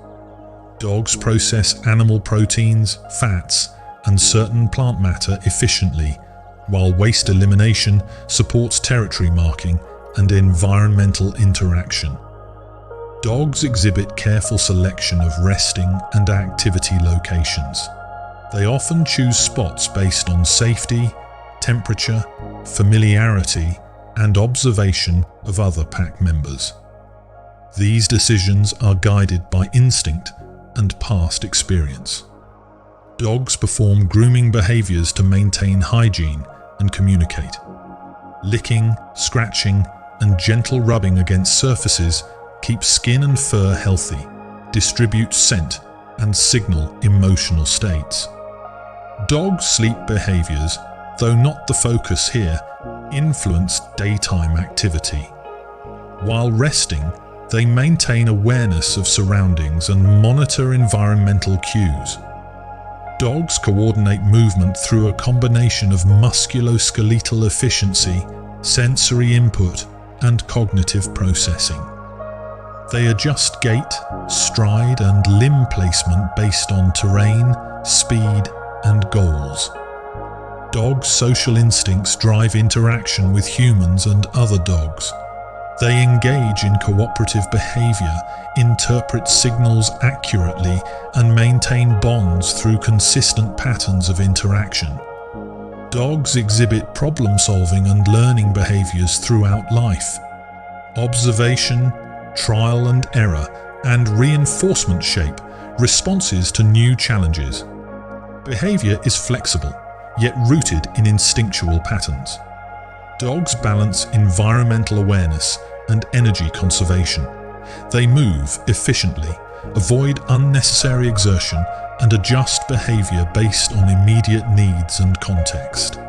Dogs process animal proteins, fats, and certain plant matter efficiently, while waste elimination supports territory marking and environmental interaction. Dogs exhibit careful selection of resting and activity locations. They often choose spots based on safety, temperature, familiarity, and observation of other pack members. These decisions are guided by instinct and past experience. Dogs perform grooming behaviors to maintain hygiene and communicate. Licking, scratching, and gentle rubbing against surfaces keep skin and fur healthy, distribute scent, and signal emotional states. Dog sleep behaviors, though not the focus here, influence daytime activity. While resting, they maintain awareness of surroundings and monitor environmental cues. Dogs coordinate movement through a combination of musculoskeletal efficiency, sensory input, and cognitive processing. They adjust gait, stride, and limb placement based on terrain, speed, and goals. Dogs' social instincts drive interaction with humans and other dogs. They engage in cooperative behavior, interpret signals accurately, and maintain bonds through consistent patterns of interaction. Dogs exhibit problem-solving and learning behaviors throughout life. Observation, trial and error, and reinforcement shape responses to new challenges. Behavior is flexible, yet rooted in instinctual patterns. Dogs balance environmental awareness and energy conservation. They move efficiently, avoid unnecessary exertion, and adjust behavior based on immediate needs and context.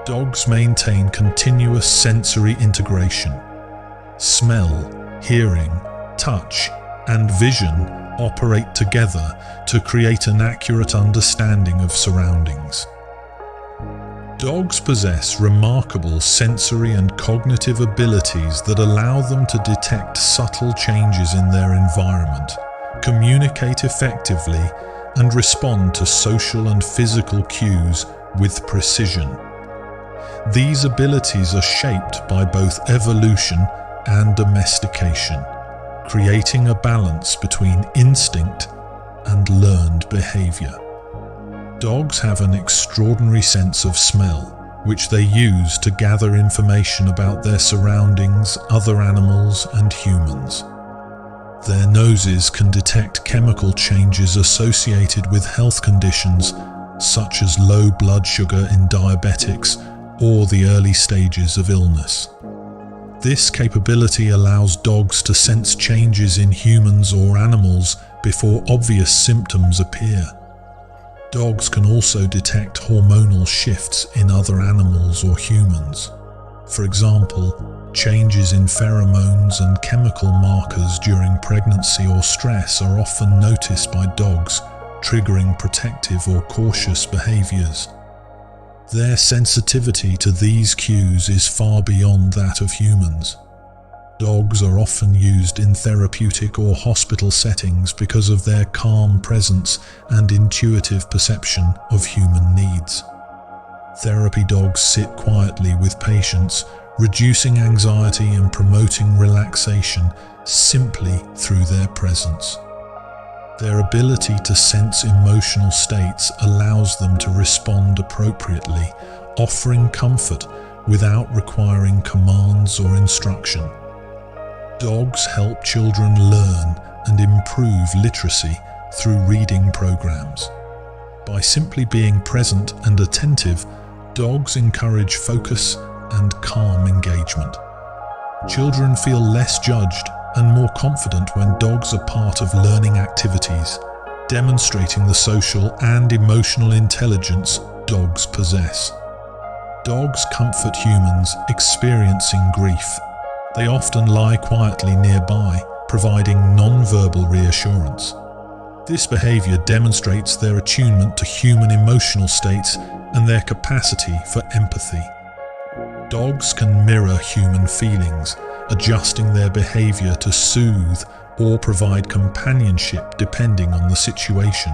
Dogs maintain continuous sensory integration. Smell, hearing, touch, and vision operate together to create an accurate understanding of surroundings. Dogs possess remarkable sensory and cognitive abilities that allow them to detect subtle changes in their environment, communicate effectively, and respond to social and physical cues with precision. these abilities are shaped by both evolution and domestication, creating a balance between instinct and learned behavior. Dogs have an extraordinary sense of smell, which they use to gather information about their surroundings, other animals, and humans. Their noses can detect chemical changes associated with health conditions such as low blood sugar in diabetics or the early stages of illness. This capability allows dogs to sense changes in humans or animals before obvious symptoms appear. Dogs can also detect hormonal shifts in other animals or humans. For example, changes in pheromones and chemical markers during pregnancy or stress are often noticed by dogs, triggering protective or cautious behaviors. Their sensitivity to these cues is far beyond that of humans. Dogs are often used in therapeutic or hospital settings because of their calm presence and intuitive perception of human needs. Therapy dogs sit quietly with patients, reducing anxiety and promoting relaxation simply through their presence. Their ability to sense emotional states allows them to respond appropriately, offering comfort without requiring commands or instruction. Dogs help children learn and improve literacy through reading programs. By simply being present and attentive, dogs encourage focus and calm engagement. Children feel less judged and more confident when dogs are part of learning activities, demonstrating the social and emotional intelligence dogs possess. Dogs comfort humans experiencing grief. They often lie quietly nearby, providing non-verbal reassurance. This behavior demonstrates their attunement to human emotional states and their capacity for empathy. Dogs can mirror human feelings, adjusting their behavior to soothe or provide companionship depending on the situation.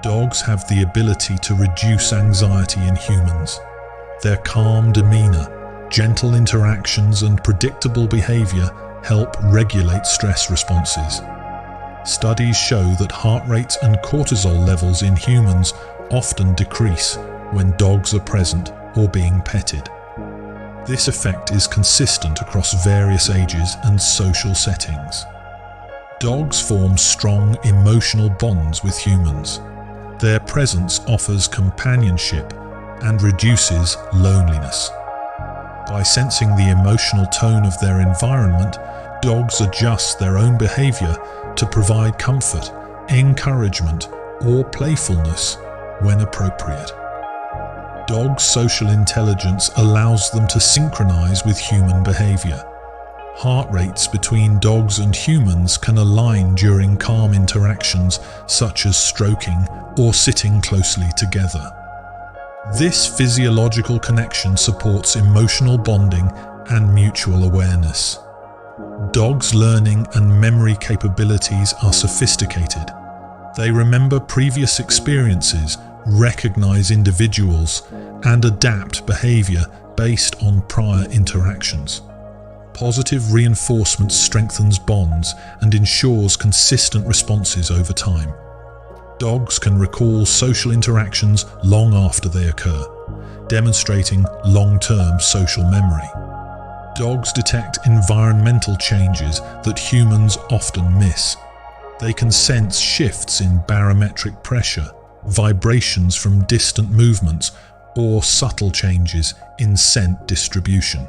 Dogs have the ability to reduce anxiety in humans. Their calm demeanor, gentle interactions, and predictable behavior help regulate stress responses. Studies show that heart rate and cortisol levels in humans often decrease when dogs are present or being petted. This effect is consistent across various ages and social settings. Dogs form strong emotional bonds with humans. Their presence offers companionship and reduces loneliness. By sensing the emotional tone of their environment, dogs adjust their own behavior to provide comfort, encouragement, or playfulness when appropriate. Dogs' social intelligence allows them to synchronize with human behavior. Heart rates between dogs and humans can align during calm interactions such as stroking or sitting closely together. This physiological connection supports emotional bonding and mutual awareness. Dogs' learning and memory capabilities are sophisticated. They remember previous experiences, recognize individuals, and adapt behavior based on prior interactions. Positive reinforcement strengthens bonds and ensures consistent responses over time. Dogs can recall social interactions long after they occur, demonstrating long-term social memory. Dogs detect environmental changes that humans often miss. They can sense shifts in barometric pressure, vibrations from distant movements, or subtle changes in scent distribution.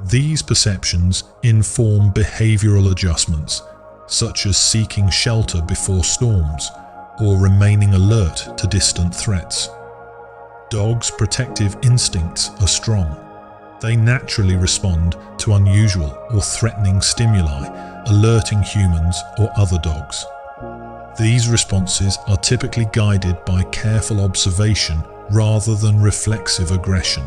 These perceptions inform behavioral adjustments, such as seeking shelter before storms or remaining alert to distant threats. Dogs' protective instincts are strong. They naturally respond to unusual or threatening stimuli, alerting humans or other dogs. These responses are typically guided by careful observation rather than reflexive aggression,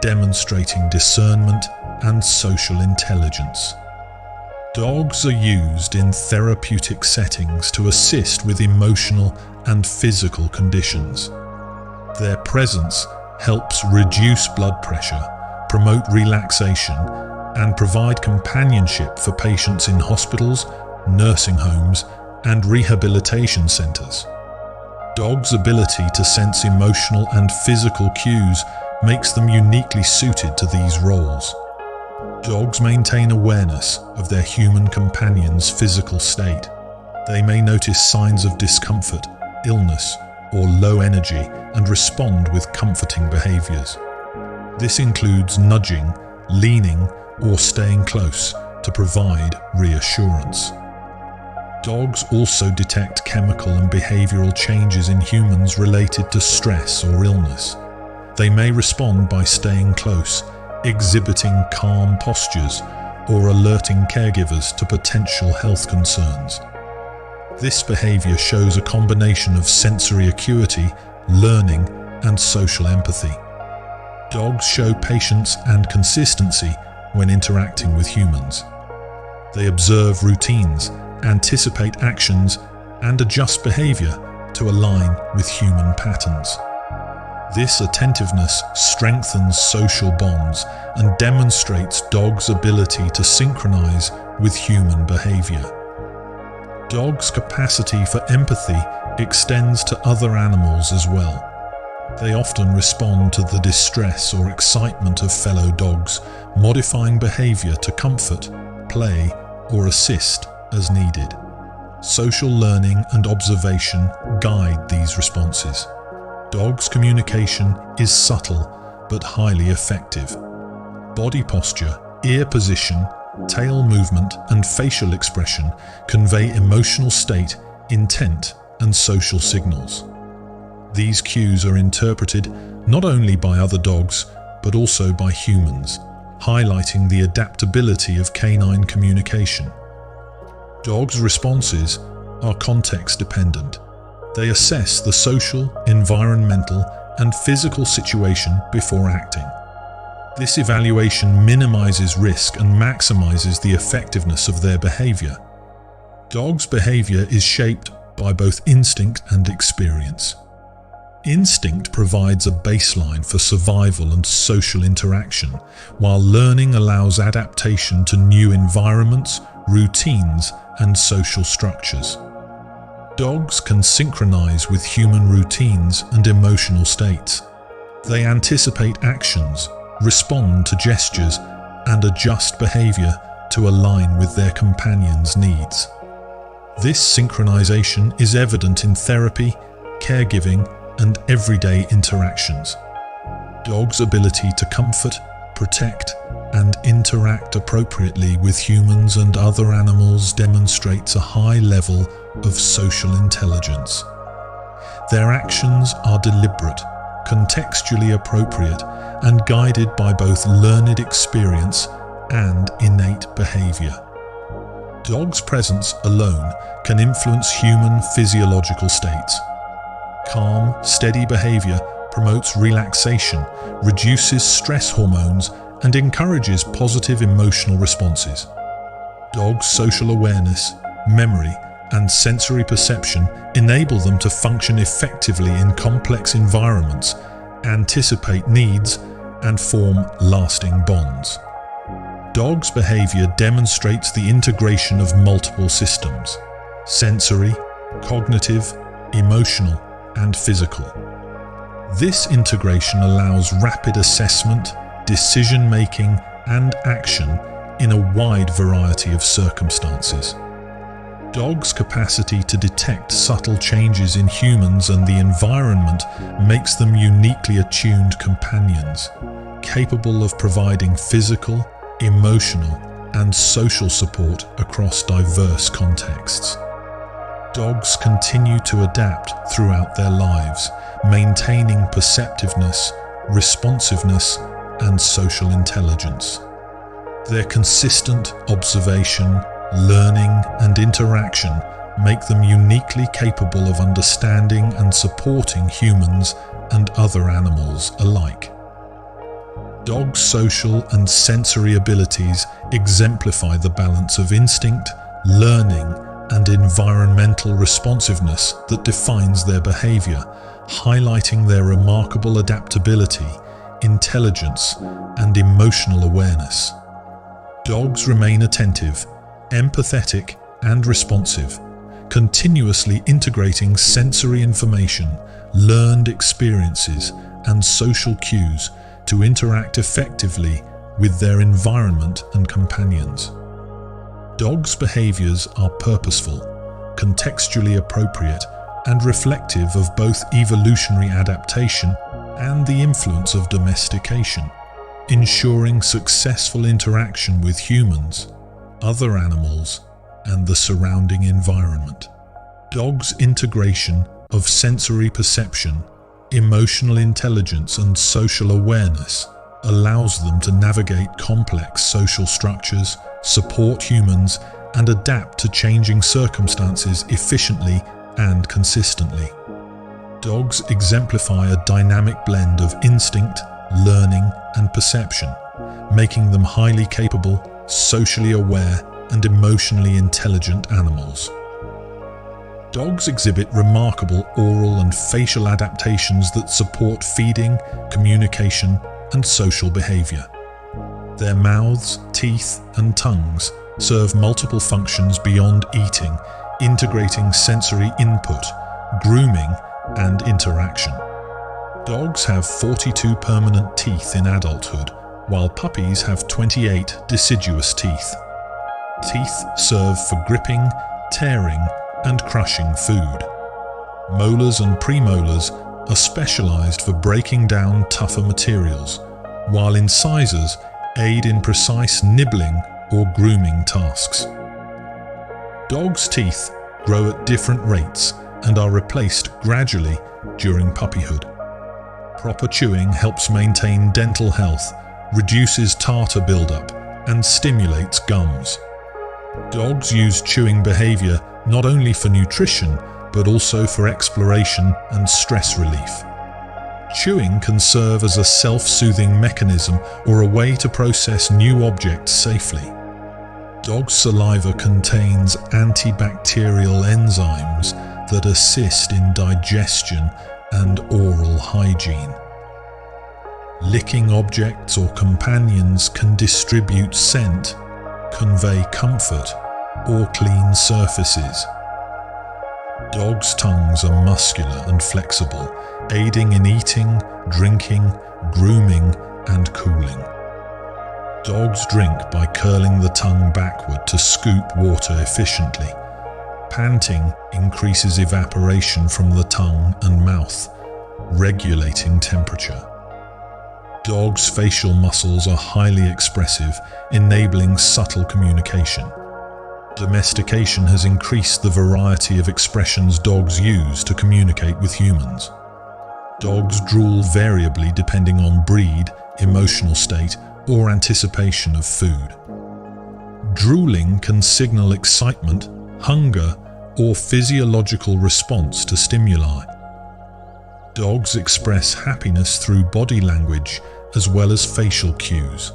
demonstrating discernment and social intelligence. Dogs are used in therapeutic settings to assist with emotional and physical conditions. Their presence helps reduce blood pressure, promote relaxation, and provide companionship for patients in hospitals, nursing homes, and rehabilitation centers. Dogs' ability to sense emotional and physical cues makes them uniquely suited to these roles. Dogs maintain awareness of their human companion's physical state. They may notice signs of discomfort, illness, or low energy and respond with comforting behaviors. This includes nudging, leaning, or staying close to provide reassurance. Dogs also detect chemical and behavioral changes in humans related to stress or illness. They may respond by staying close, exhibiting calm postures, or alerting caregivers to potential health concerns. This behavior shows a combination of sensory acuity, learning, and social empathy. Dogs show patience and consistency when interacting with humans. They observe routines, anticipate actions, and adjust behavior to align with human patterns. This attentiveness strengthens social bonds and demonstrates dogs' ability to synchronize with human behavior. Dogs' capacity for empathy extends to other animals as well. They often respond to the distress or excitement of fellow dogs, modifying behavior to comfort, play, or assist as needed. Social learning and observation guide these responses. Dogs' communication is subtle but highly effective. Body posture, ear position, tail movement, and facial expression convey emotional state, intent, and social signals. These cues are interpreted not only by other dogs, but also by humans, highlighting the adaptability of canine communication. Dogs' responses are context-dependent. They assess the social, environmental, and physical situation before acting. This evaluation minimizes risk and maximizes the effectiveness of their behavior. Dogs' behavior is shaped by both instinct and experience. Instinct provides a baseline for survival and social interaction, while learning allows adaptation to new environments, routines, and social structures. Dogs can synchronize with human routines and emotional states. They anticipate actions, respond to gestures, and adjust behavior to align with their companion's needs. This synchronization is evident in therapy, caregiving, and everyday interactions. Dogs' ability to comfort, protect, and interact appropriately with humans and other animals demonstrates a high level of social intelligence. Their actions are deliberate, contextually appropriate, and guided by both learned experience and innate behavior. Dogs' presence alone can influence human physiological states. Calm, steady behavior promotes relaxation, reduces stress hormones, and encourages positive emotional responses. Dogs' social awareness, memory, and sensory perception enable them to function effectively in complex environments, anticipate needs, and form lasting bonds. Dogs' behavior demonstrates the integration of multiple systems: sensory, cognitive, emotional, and physical. This integration allows rapid assessment, decision-making, and action in a wide variety of circumstances. Dogs' capacity to detect subtle changes in humans and the environment makes them uniquely attuned companions, capable of providing physical, emotional, and social support across diverse contexts. Dogs continue to adapt throughout their lives, maintaining perceptiveness, responsiveness, and social intelligence. Their consistent observation, learning, and interaction make them uniquely capable of understanding and supporting humans and other animals alike. Dogs' social and sensory abilities exemplify the balance of instinct, learning, and environmental responsiveness that defines their behavior, highlighting their remarkable adaptability, intelligence, and emotional awareness. Dogs remain attentive, empathetic, and responsive, continuously integrating sensory information, learned experiences, and social cues to interact effectively with their environment and companions. Dogs' behaviors are purposeful, contextually appropriate, and reflective of both evolutionary adaptation and the influence of domestication, ensuring successful interaction with humans, other animals, and the surrounding environment. Dogs' integration of sensory perception, emotional intelligence, and social awareness allows them to navigate complex social structures, support humans, and adapt to changing circumstances efficiently and consistently. Dogs exemplify a dynamic blend of instinct, learning, and perception, making them highly capable, socially aware, and emotionally intelligent animals. Dogs exhibit remarkable oral and facial adaptations that support feeding, communication, and social behavior. Their mouths, teeth, and tongues serve multiple functions beyond eating, integrating sensory input, grooming, and interaction. Dogs have 42 permanent teeth in adulthood, while puppies have 28 deciduous teeth. Teeth serve for gripping, tearing, and crushing food. Molars and premolars are specialized for breaking down tougher materials, while incisors aid in precise nibbling or grooming tasks. Dogs' teeth grow at different rates and are replaced gradually during puppyhood. Proper chewing helps maintain dental health, reduces tartar buildup, and stimulates gums. Dogs use chewing behavior not only for nutrition, but also for exploration and stress relief. Chewing can serve as a self-soothing mechanism or a way to process new objects safely. Dog saliva contains antibacterial enzymes that assist in digestion and oral hygiene. Licking objects or companions can distribute scent, convey comfort, or clean surfaces. Dogs' tongues are muscular and flexible, aiding in eating, drinking, grooming, and cooling. Dogs drink by curling the tongue backward to scoop water efficiently. Panting increases evaporation from the tongue and mouth, regulating temperature. Dogs' facial muscles are highly expressive, enabling subtle communication. Domestication has increased the variety of expressions dogs use to communicate with humans. Dogs drool variably depending on breed, emotional state, or anticipation of food. Drooling can signal excitement, hunger, or physiological response to stimuli. Dogs express happiness through body language as well as facial cues.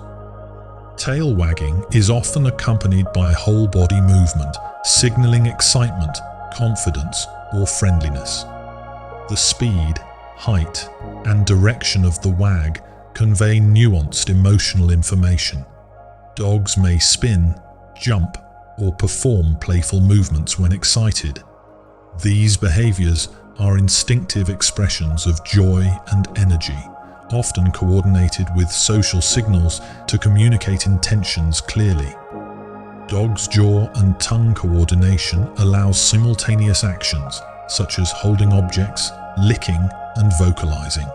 Tail wagging is often accompanied by whole body movement, signaling excitement, confidence, or friendliness. The speed, height, and direction of the wag convey nuanced emotional information. Dogs may spin, jump, or perform playful movements when excited. These behaviors are instinctive expressions of joy and energy, often coordinated with social signals to communicate intentions clearly. Dogs' jaw and tongue coordination allows simultaneous actions, such as holding objects, licking, and vocalizing.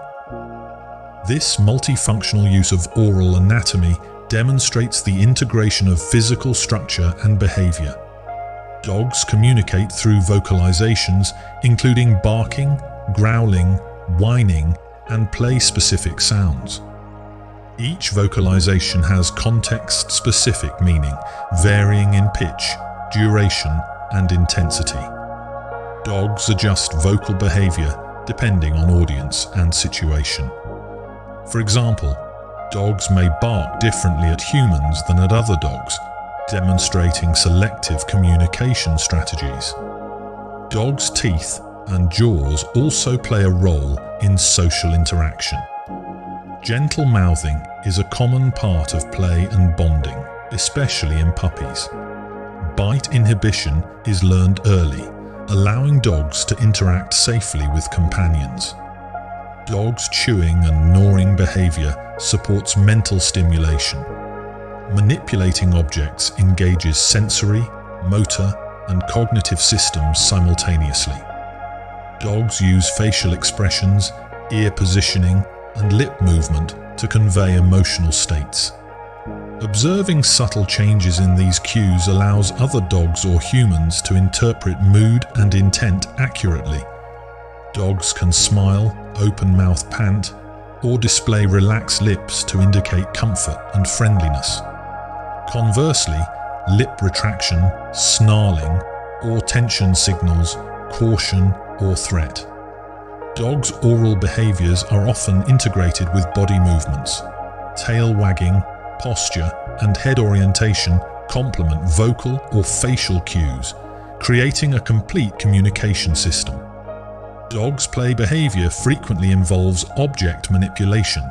This multifunctional use of oral anatomy demonstrates the integration of physical structure and behavior. Dogs communicate through vocalizations, including barking, growling, whining, and play-specific sounds. Each vocalization has context-specific meaning, varying in pitch, duration, and intensity. Dogs adjust vocal behavior depending on audience and situation. For example, dogs may bark differently at humans than at other dogs, demonstrating selective communication strategies. Dogs' teeth and jaws also play a role in social interaction. Gentle mouthing is a common part of play and bonding, especially in puppies. Bite inhibition is learned early, allowing dogs to interact safely with companions. Dogs' chewing and gnawing behavior supports mental stimulation. Manipulating objects engages sensory, motor, and cognitive systems simultaneously. Dogs use facial expressions, ear positioning, and lip movement to convey emotional states. Observing subtle changes in these cues allows other dogs or humans to interpret mood and intent accurately. Dogs can smile, open-mouth pant, or display relaxed lips to indicate comfort and friendliness. Conversely, lip retraction, snarling, or tension signals caution or threat. Dogs' oral behaviors are often integrated with body movements. Tail wagging, posture, and head orientation complement vocal or facial cues, creating a complete communication system. Dogs' play behavior frequently involves object manipulation.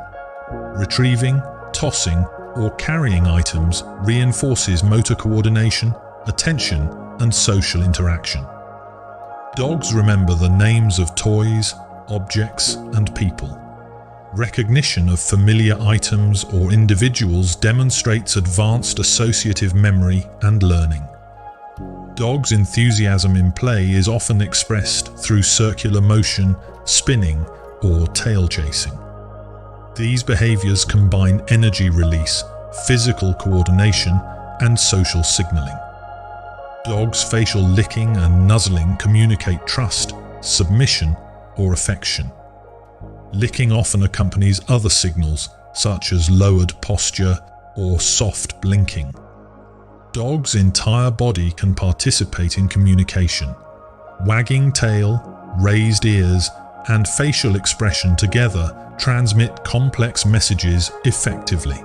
Retrieving, tossing, or carrying items reinforces motor coordination, attention, and social interaction. Dogs remember the names of toys, objects, and people. Recognition of familiar items or individuals demonstrates advanced associative memory and learning. Dogs' enthusiasm in play is often expressed through circular motion, spinning, or tail chasing. These behaviors combine energy release, physical coordination, and social signaling. Dogs' facial licking and nuzzling communicate trust, submission, or affection. Licking often accompanies other signals, such as lowered posture or soft blinking. Dogs' entire body can participate in communication. Wagging tail, raised ears, and facial expression together transmit complex messages effectively.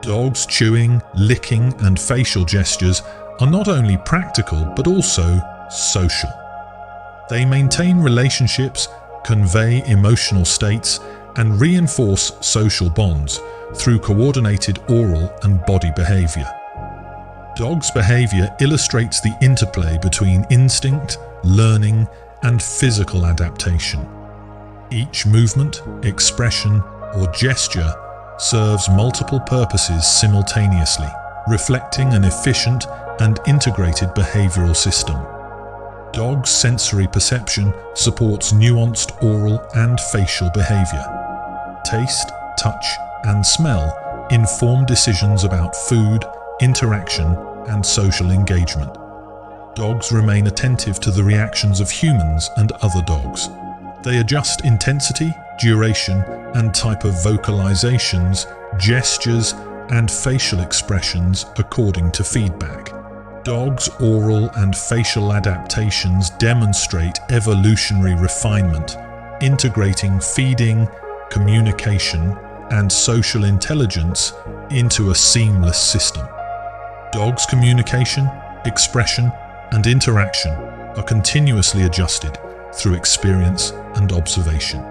Dogs' chewing, licking, and facial gestures are not only practical but also social. They maintain relationships, convey emotional states, and reinforce social bonds through coordinated oral and body behavior. Dogs' behavior illustrates the interplay between instinct, learning, and physical adaptation. Each movement, expression, or gesture serves multiple purposes simultaneously, reflecting an efficient and integrated behavioral system. Dogs' sensory perception supports nuanced oral and facial behavior. Taste, touch, and smell inform decisions about food, interaction, and social engagement. Dogs remain attentive to the reactions of humans and other dogs. They adjust intensity, duration, and type of vocalizations, gestures, and facial expressions according to feedback. Dogs' oral and facial adaptations demonstrate evolutionary refinement, integrating feeding, communication, and social intelligence into a seamless system. Dogs' communication, expression, and interaction are continuously adjusted through experience and observation.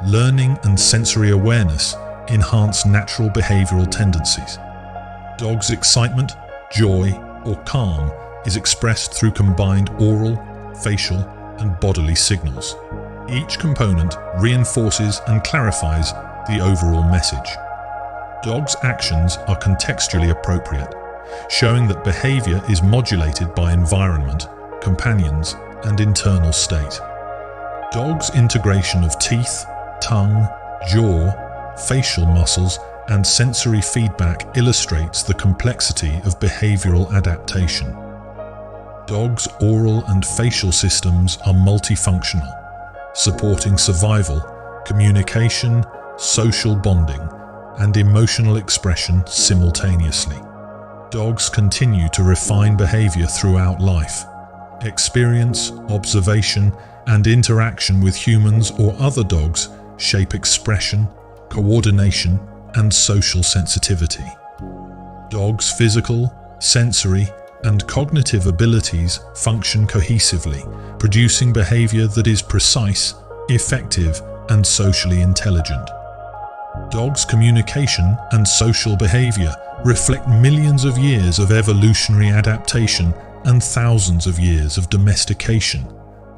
Learning and sensory awareness enhance natural behavioral tendencies. Dogs' excitement, joy, or calm is expressed through combined oral, facial, and bodily signals. Each component reinforces and clarifies the overall message. Dogs' actions are contextually appropriate, showing that behavior is modulated by environment, companions, and internal state. Dogs' integration of teeth, tongue, jaw, facial muscles, and sensory feedback illustrates the complexity of behavioral adaptation. Dogs' oral and facial systems are multifunctional, supporting survival, communication, social bonding, and emotional expression simultaneously. Dogs continue to refine behavior throughout life. Experience, observation, and interaction with humans or other dogs shape expression, coordination, and social sensitivity. Dogs' physical, sensory, and cognitive abilities function cohesively, producing behavior that is precise, effective, and socially intelligent. Dogs' communication and social behavior reflect millions of years of evolutionary adaptation and thousands of years of domestication,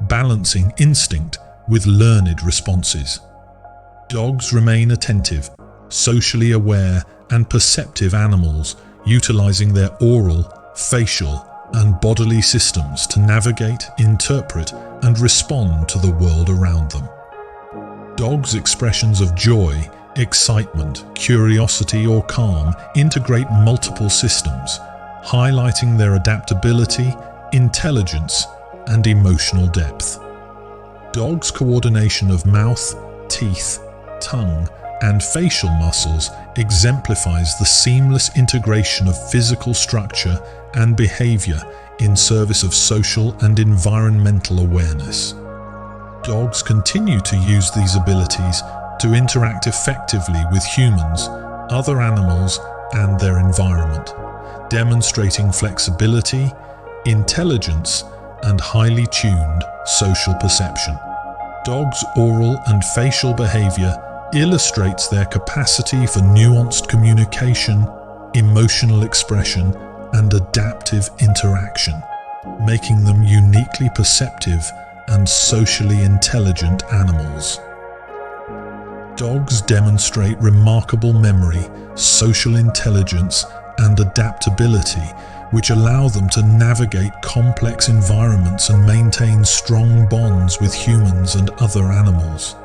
balancing instinct with learned responses. Dogs remain attentive, socially aware, and perceptive animals, utilizing their oral, facial, and bodily systems to navigate, interpret, and respond to the world around them. Dogs' expressions of joy, excitement, curiosity, or calm integrate multiple systems, highlighting their adaptability, intelligence, and emotional depth. Dogs' coordination of mouth, teeth, tongue, and facial muscles exemplifies the seamless integration of physical structure and behavior in service of social and environmental awareness. Dogs continue to use these abilities to interact effectively with humans, other animals, and their environment, demonstrating flexibility, intelligence, and highly tuned social perception. Dogs' oral and facial behavior illustrates their capacity for nuanced communication, emotional expression, and adaptive interaction, making them uniquely perceptive and socially intelligent animals. Dogs demonstrate remarkable memory, social intelligence, and adaptability, which allow them to navigate complex environments and maintain strong bonds with humans and other animals.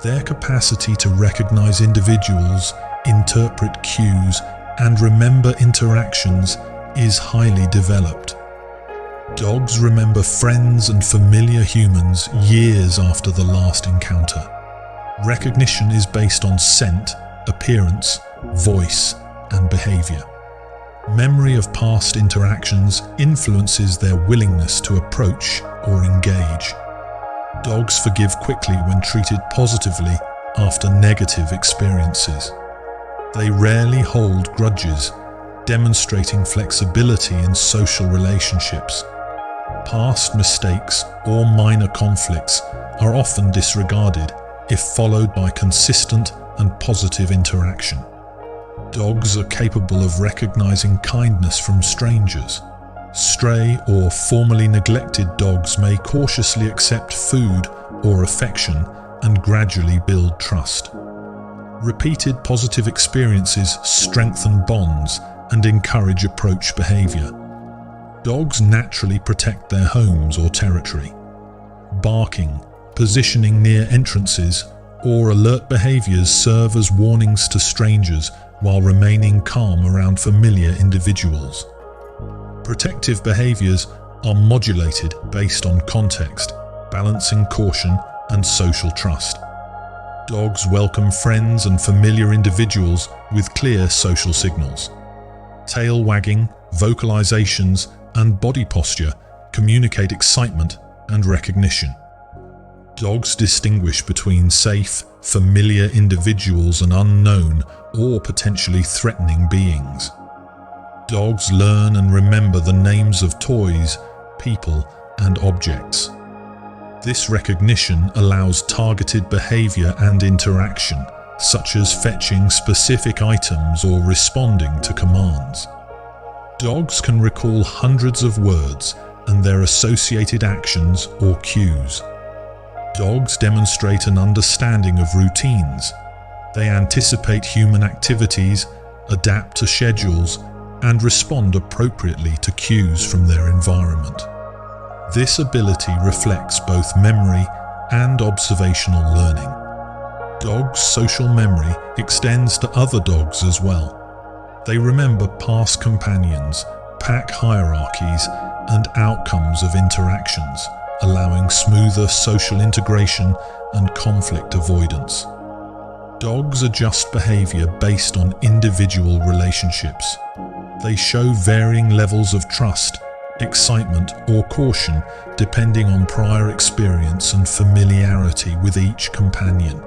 Their capacity to recognize individuals, interpret cues, and remember interactions is highly developed. Dogs remember friends and familiar humans years after the last encounter. Recognition is based on scent, appearance, voice, and behavior. Memory of past interactions influences their willingness to approach or engage. Dogs forgive quickly when treated positively after negative experiences. They rarely hold grudges, demonstrating flexibility in social relationships. Past mistakes or minor conflicts are often disregarded if followed by consistent and positive interaction. Dogs are capable of recognizing kindness from strangers. Stray or formerly neglected dogs may cautiously accept food or affection and gradually build trust. Repeated positive experiences strengthen bonds and encourage approach behavior. Dogs naturally protect their homes or territory. Barking, positioning near entrances, or alert behaviors serve as warnings to strangers while remaining calm around familiar individuals. Protective behaviors are modulated based on context, balancing caution and social trust. Dogs welcome friends and familiar individuals with clear social signals. Tail wagging, vocalizations, and body posture communicate excitement and recognition. Dogs distinguish between safe, familiar individuals and unknown or potentially threatening beings. Dogs learn and remember the names of toys, people, and objects. This recognition allows targeted behavior and interaction, such as fetching specific items or responding to commands. Dogs can recall hundreds of words and their associated actions or cues. Dogs demonstrate an understanding of routines. They anticipate human activities, adapt to schedules, and respond appropriately to cues from their environment. This ability reflects both memory and observational learning. Dogs' social memory extends to other dogs as well. They remember past companions, pack hierarchies, and outcomes of interactions, allowing smoother social integration and conflict avoidance. Dogs adjust behavior based on individual relationships. They show varying levels of trust, excitement, or caution depending on prior experience and familiarity with each companion.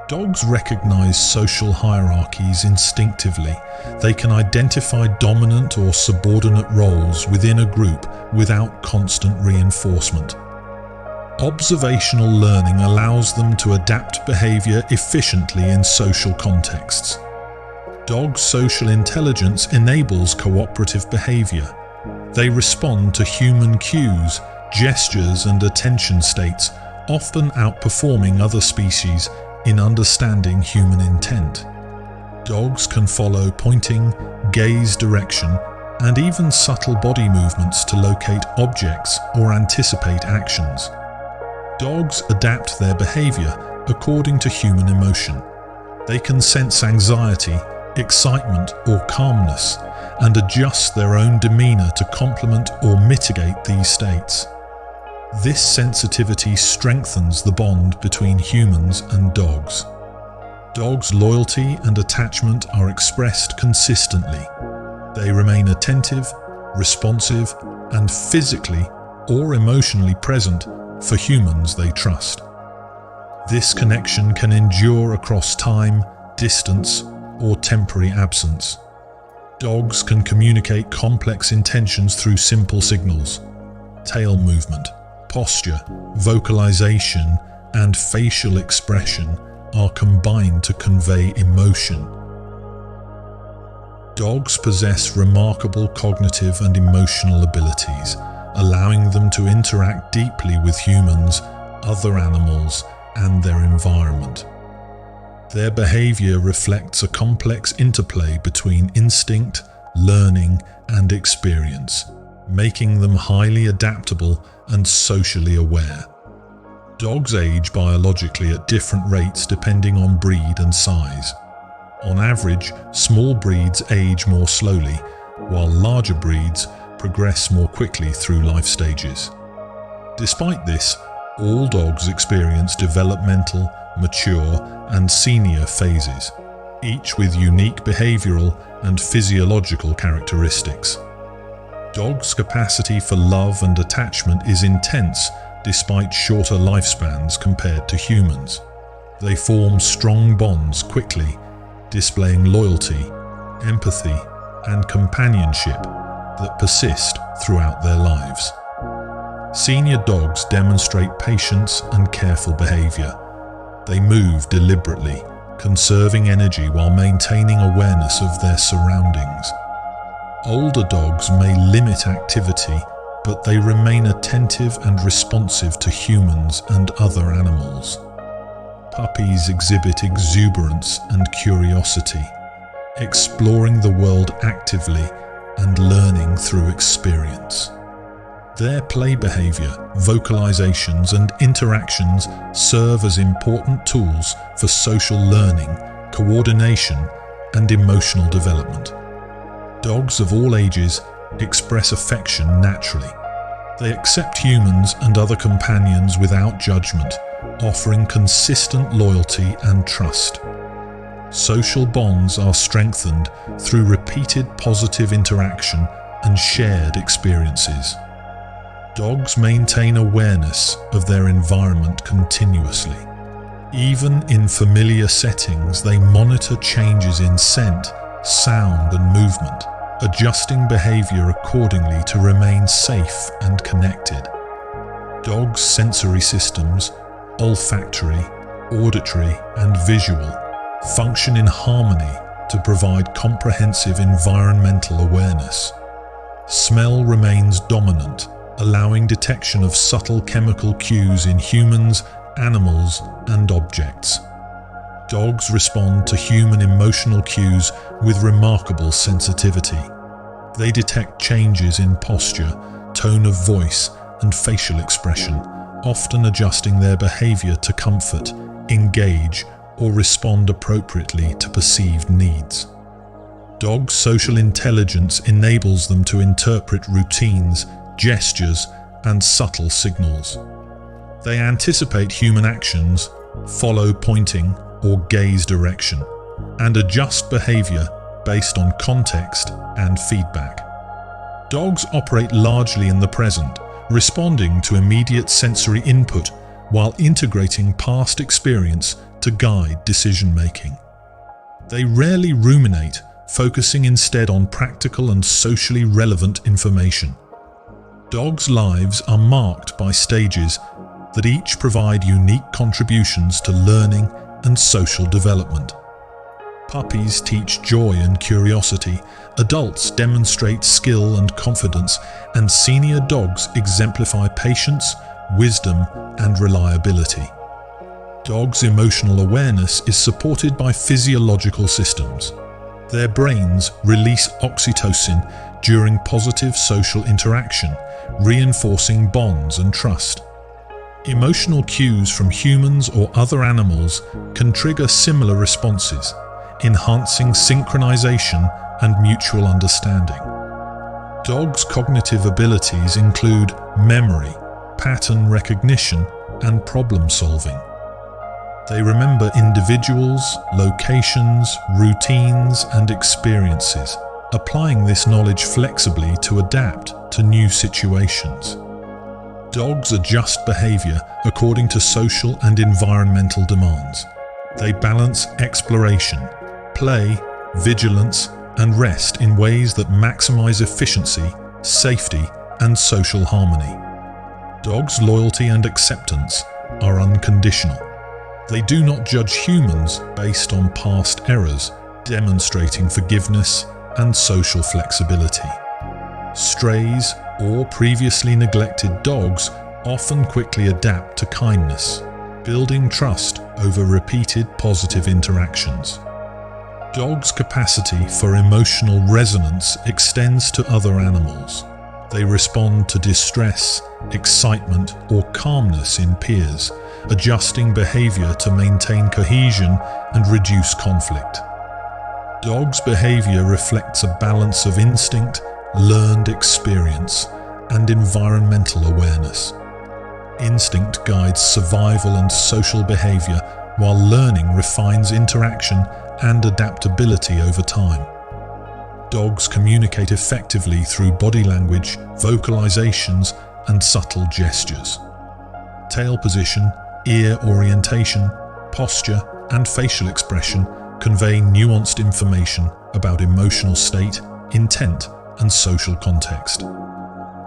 Dogs recognize social hierarchies instinctively. They can identify dominant or subordinate roles within a group without constant reinforcement. Observational learning allows them to adapt behavior efficiently in social contexts. Dog social intelligence enables cooperative behavior. They respond to human cues, gestures, and attention states, often outperforming other species in understanding human intent. Dogs can follow pointing, gaze direction, and even subtle body movements to locate objects or anticipate actions. Dogs adapt their behavior according to human emotion. They can sense anxiety, excitement, or calmness, and adjust their own demeanor to complement or mitigate these states. This sensitivity strengthens the bond between humans and dogs. Dogs' loyalty and attachment are expressed consistently. They remain attentive, responsive, and physically or emotionally present for humans they trust. This connection can endure across time, distance, or temporary absence. Dogs can communicate complex intentions through simple signals. Tail movement, posture, vocalization, and facial expression are combined to convey emotion. Dogs possess remarkable cognitive and emotional abilities, allowing them to interact deeply with humans, other animals, and their environment. Their behavior reflects a complex interplay between instinct, learning, and experience, making them highly adaptable and socially aware. Dogs age biologically at different rates depending on breed and size. On average, small breeds age more slowly, while larger breeds progress more quickly through life stages. Despite this, all dogs experience developmental, mature, and senior phases, each with unique behavioral and physiological characteristics. Dogs' capacity for love and attachment is intense despite shorter lifespans compared to humans. They form strong bonds quickly, displaying loyalty, empathy, and companionship that persist throughout their lives. Senior dogs demonstrate patience and careful behavior. They move deliberately, conserving energy while maintaining awareness of their surroundings. Older dogs may limit activity, but they remain attentive and responsive to humans and other animals. Puppies exhibit exuberance and curiosity, exploring the world actively and learning through experience. Their play behavior, vocalizations, and interactions serve as important tools for social learning, coordination, and emotional development. Dogs of all ages express affection naturally. They accept humans and other companions without judgment, offering consistent loyalty and trust. Social bonds are strengthened through repeated positive interaction and shared experiences. Dogs maintain awareness of their environment continuously. Even in familiar settings, they monitor changes in scent, sound, and movement, adjusting behavior accordingly to remain safe and connected. Dogs' sensory systems, olfactory, auditory, and visual, function in harmony to provide comprehensive environmental awareness. Smell remains dominant, allowing detection of subtle chemical cues in humans, animals, and objects. Dogs respond to human emotional cues with remarkable sensitivity. They detect changes in posture, tone of voice, and facial expression, often adjusting their behavior to comfort, engage, or respond appropriately to perceived needs. Dogs' social intelligence enables them to interpret routines, gestures, and subtle signals. They anticipate human actions, follow pointing or gaze direction, and adjust behavior based on context and feedback. Dogs operate largely in the present, responding to immediate sensory input while integrating past experience to guide decision-making. They rarely ruminate, focusing instead on practical and socially relevant information. Dogs' lives are marked by stages that each provide unique contributions to learning and social development. Puppies teach joy and curiosity, adults demonstrate skill and confidence, and senior dogs exemplify patience, wisdom, and reliability. Dogs' emotional awareness is supported by physiological systems. Their brains release oxytocin during positive social interaction, reinforcing bonds and trust. Emotional cues from humans or other animals can trigger similar responses, enhancing synchronization and mutual understanding. Dogs' cognitive abilities include memory, pattern recognition, and problem-solving. They remember individuals, locations, routines, and experiences, applying this knowledge flexibly to adapt to new situations. Dogs adjust behavior according to social and environmental demands. They balance exploration, play, vigilance, and rest in ways that maximize efficiency, safety, and social harmony. Dogs' loyalty and acceptance are unconditional. They do not judge humans based on past errors, demonstrating forgiveness and social flexibility. Strays or previously neglected dogs often quickly adapt to kindness, building trust over repeated positive interactions. Dogs' capacity for emotional resonance extends to other animals. They respond to distress, excitement, or calmness in peers, adjusting behavior to maintain cohesion and reduce conflict. Dogs' behavior reflects a balance of instinct, learned experience, and environmental awareness. Instinct guides survival and social behavior, while learning refines interaction and adaptability over time. Dogs communicate effectively through body language, vocalizations, and subtle gestures. Tail position, ear orientation, posture, and facial expression convey nuanced information about emotional state, intent, and social context.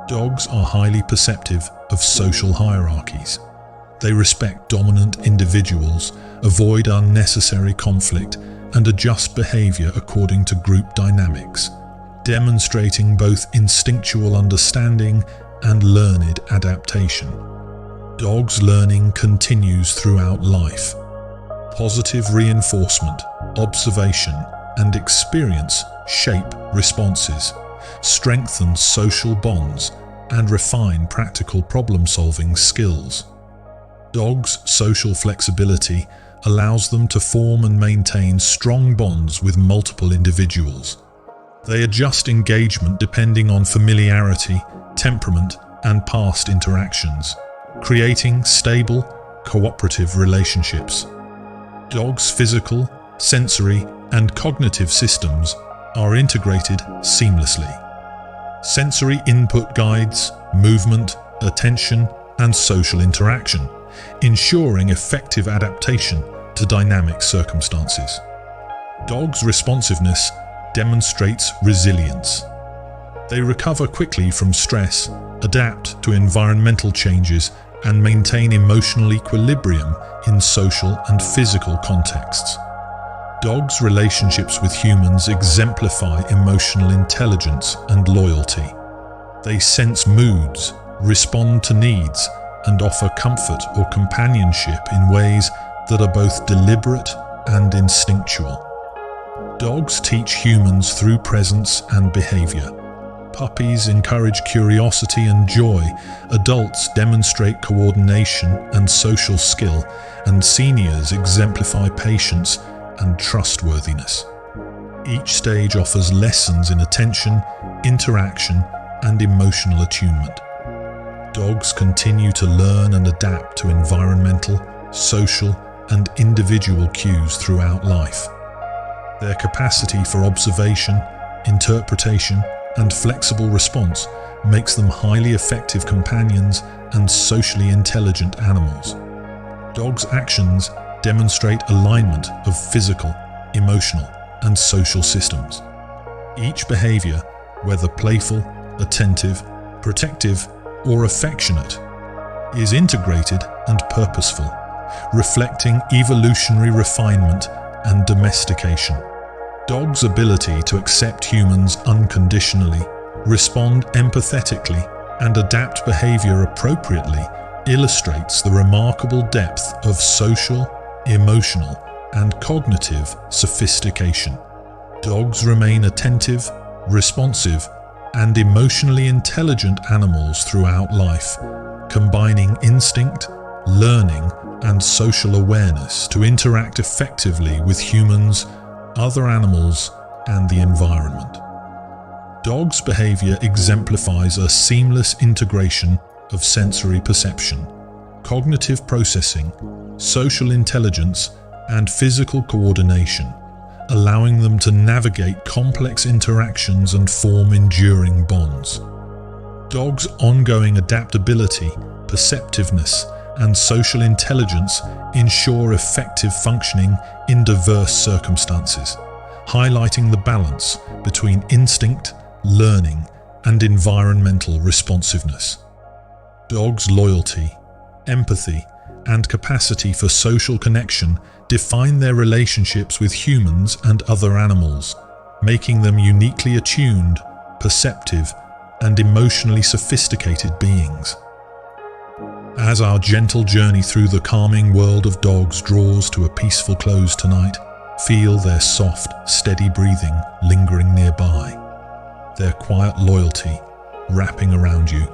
Dogs are highly perceptive of social hierarchies. They respect dominant individuals, avoid unnecessary conflict, and adjust behavior according to group dynamics, demonstrating both instinctual understanding and learned adaptation. Dogs' learning continues throughout life. Positive reinforcement, observation, and experience shape responses, strengthen social bonds, and refine practical problem-solving skills. Dogs' social flexibility allows them to form and maintain strong bonds with multiple individuals. They adjust engagement depending on familiarity, temperament, and past interactions, creating stable, cooperative relationships. Dogs' physical, sensory, and cognitive systems are integrated seamlessly. Sensory input guides movement, attention, and social interaction, ensuring effective adaptation to dynamic circumstances. Dogs' responsiveness demonstrates resilience. They recover quickly from stress, adapt to environmental changes, and maintain emotional equilibrium in social and physical contexts. Dogs' relationships with humans exemplify emotional intelligence and loyalty. They sense moods, respond to needs, and offer comfort or companionship in ways that are both deliberate and instinctual. Dogs teach humans through presence and behavior. Puppies encourage curiosity and joy, adults demonstrate coordination and social skill, and seniors exemplify patience and trustworthiness. Each stage offers lessons in attention, interaction, and emotional attunement. Dogs continue to learn and adapt to environmental, social, and individual cues throughout life. Their capacity for observation, interpretation, and flexible response makes them highly effective companions and socially intelligent animals. Dogs' actions demonstrate alignment of physical, emotional, and social systems. Each behavior, whether playful, attentive, protective, or affectionate, is integrated and purposeful, reflecting evolutionary refinement and domestication. Dogs' ability to accept humans unconditionally, respond empathetically, and adapt behavior appropriately illustrates the remarkable depth of social, emotional, and cognitive sophistication. Dogs remain attentive, responsive, and emotionally intelligent animals throughout life, combining instinct, learning, and social awareness to interact effectively with humans, other animals, and the environment. Dogs' behavior exemplifies a seamless integration of sensory perception, cognitive processing, social intelligence, and physical coordination, allowing them to navigate complex interactions and form enduring bonds. Dogs' ongoing adaptability, perceptiveness, and social intelligence ensure effective functioning in diverse circumstances, highlighting the balance between instinct, learning, and environmental responsiveness. Dogs' loyalty, empathy, and capacity for social connection define their relationships with humans and other animals, making them uniquely attuned, perceptive, and emotionally sophisticated beings. As our gentle journey through the calming world of dogs draws to a peaceful close tonight, feel their soft, steady breathing lingering nearby, their quiet loyalty wrapping around you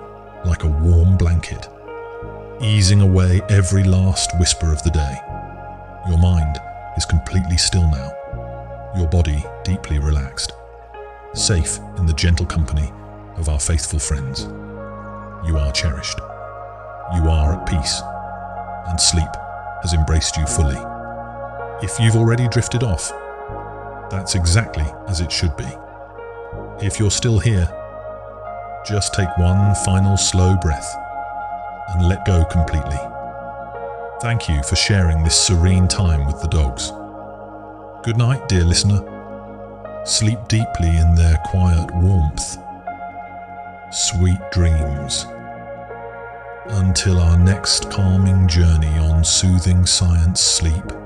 like a warm blanket, easing away every last whisper of the day. Your mind is completely still now, your body deeply relaxed, safe in the gentle company of our faithful friends. You are cherished. You are at peace, and sleep has embraced you fully. If you've already drifted off, that's exactly as it should be. If you're still here, just take one final slow breath and let go completely. Thank you for sharing this serene time with the dogs. Good night, dear listener. Sleep deeply in their quiet warmth. Sweet dreams. Until our next calming journey on Soothing Science Sleep.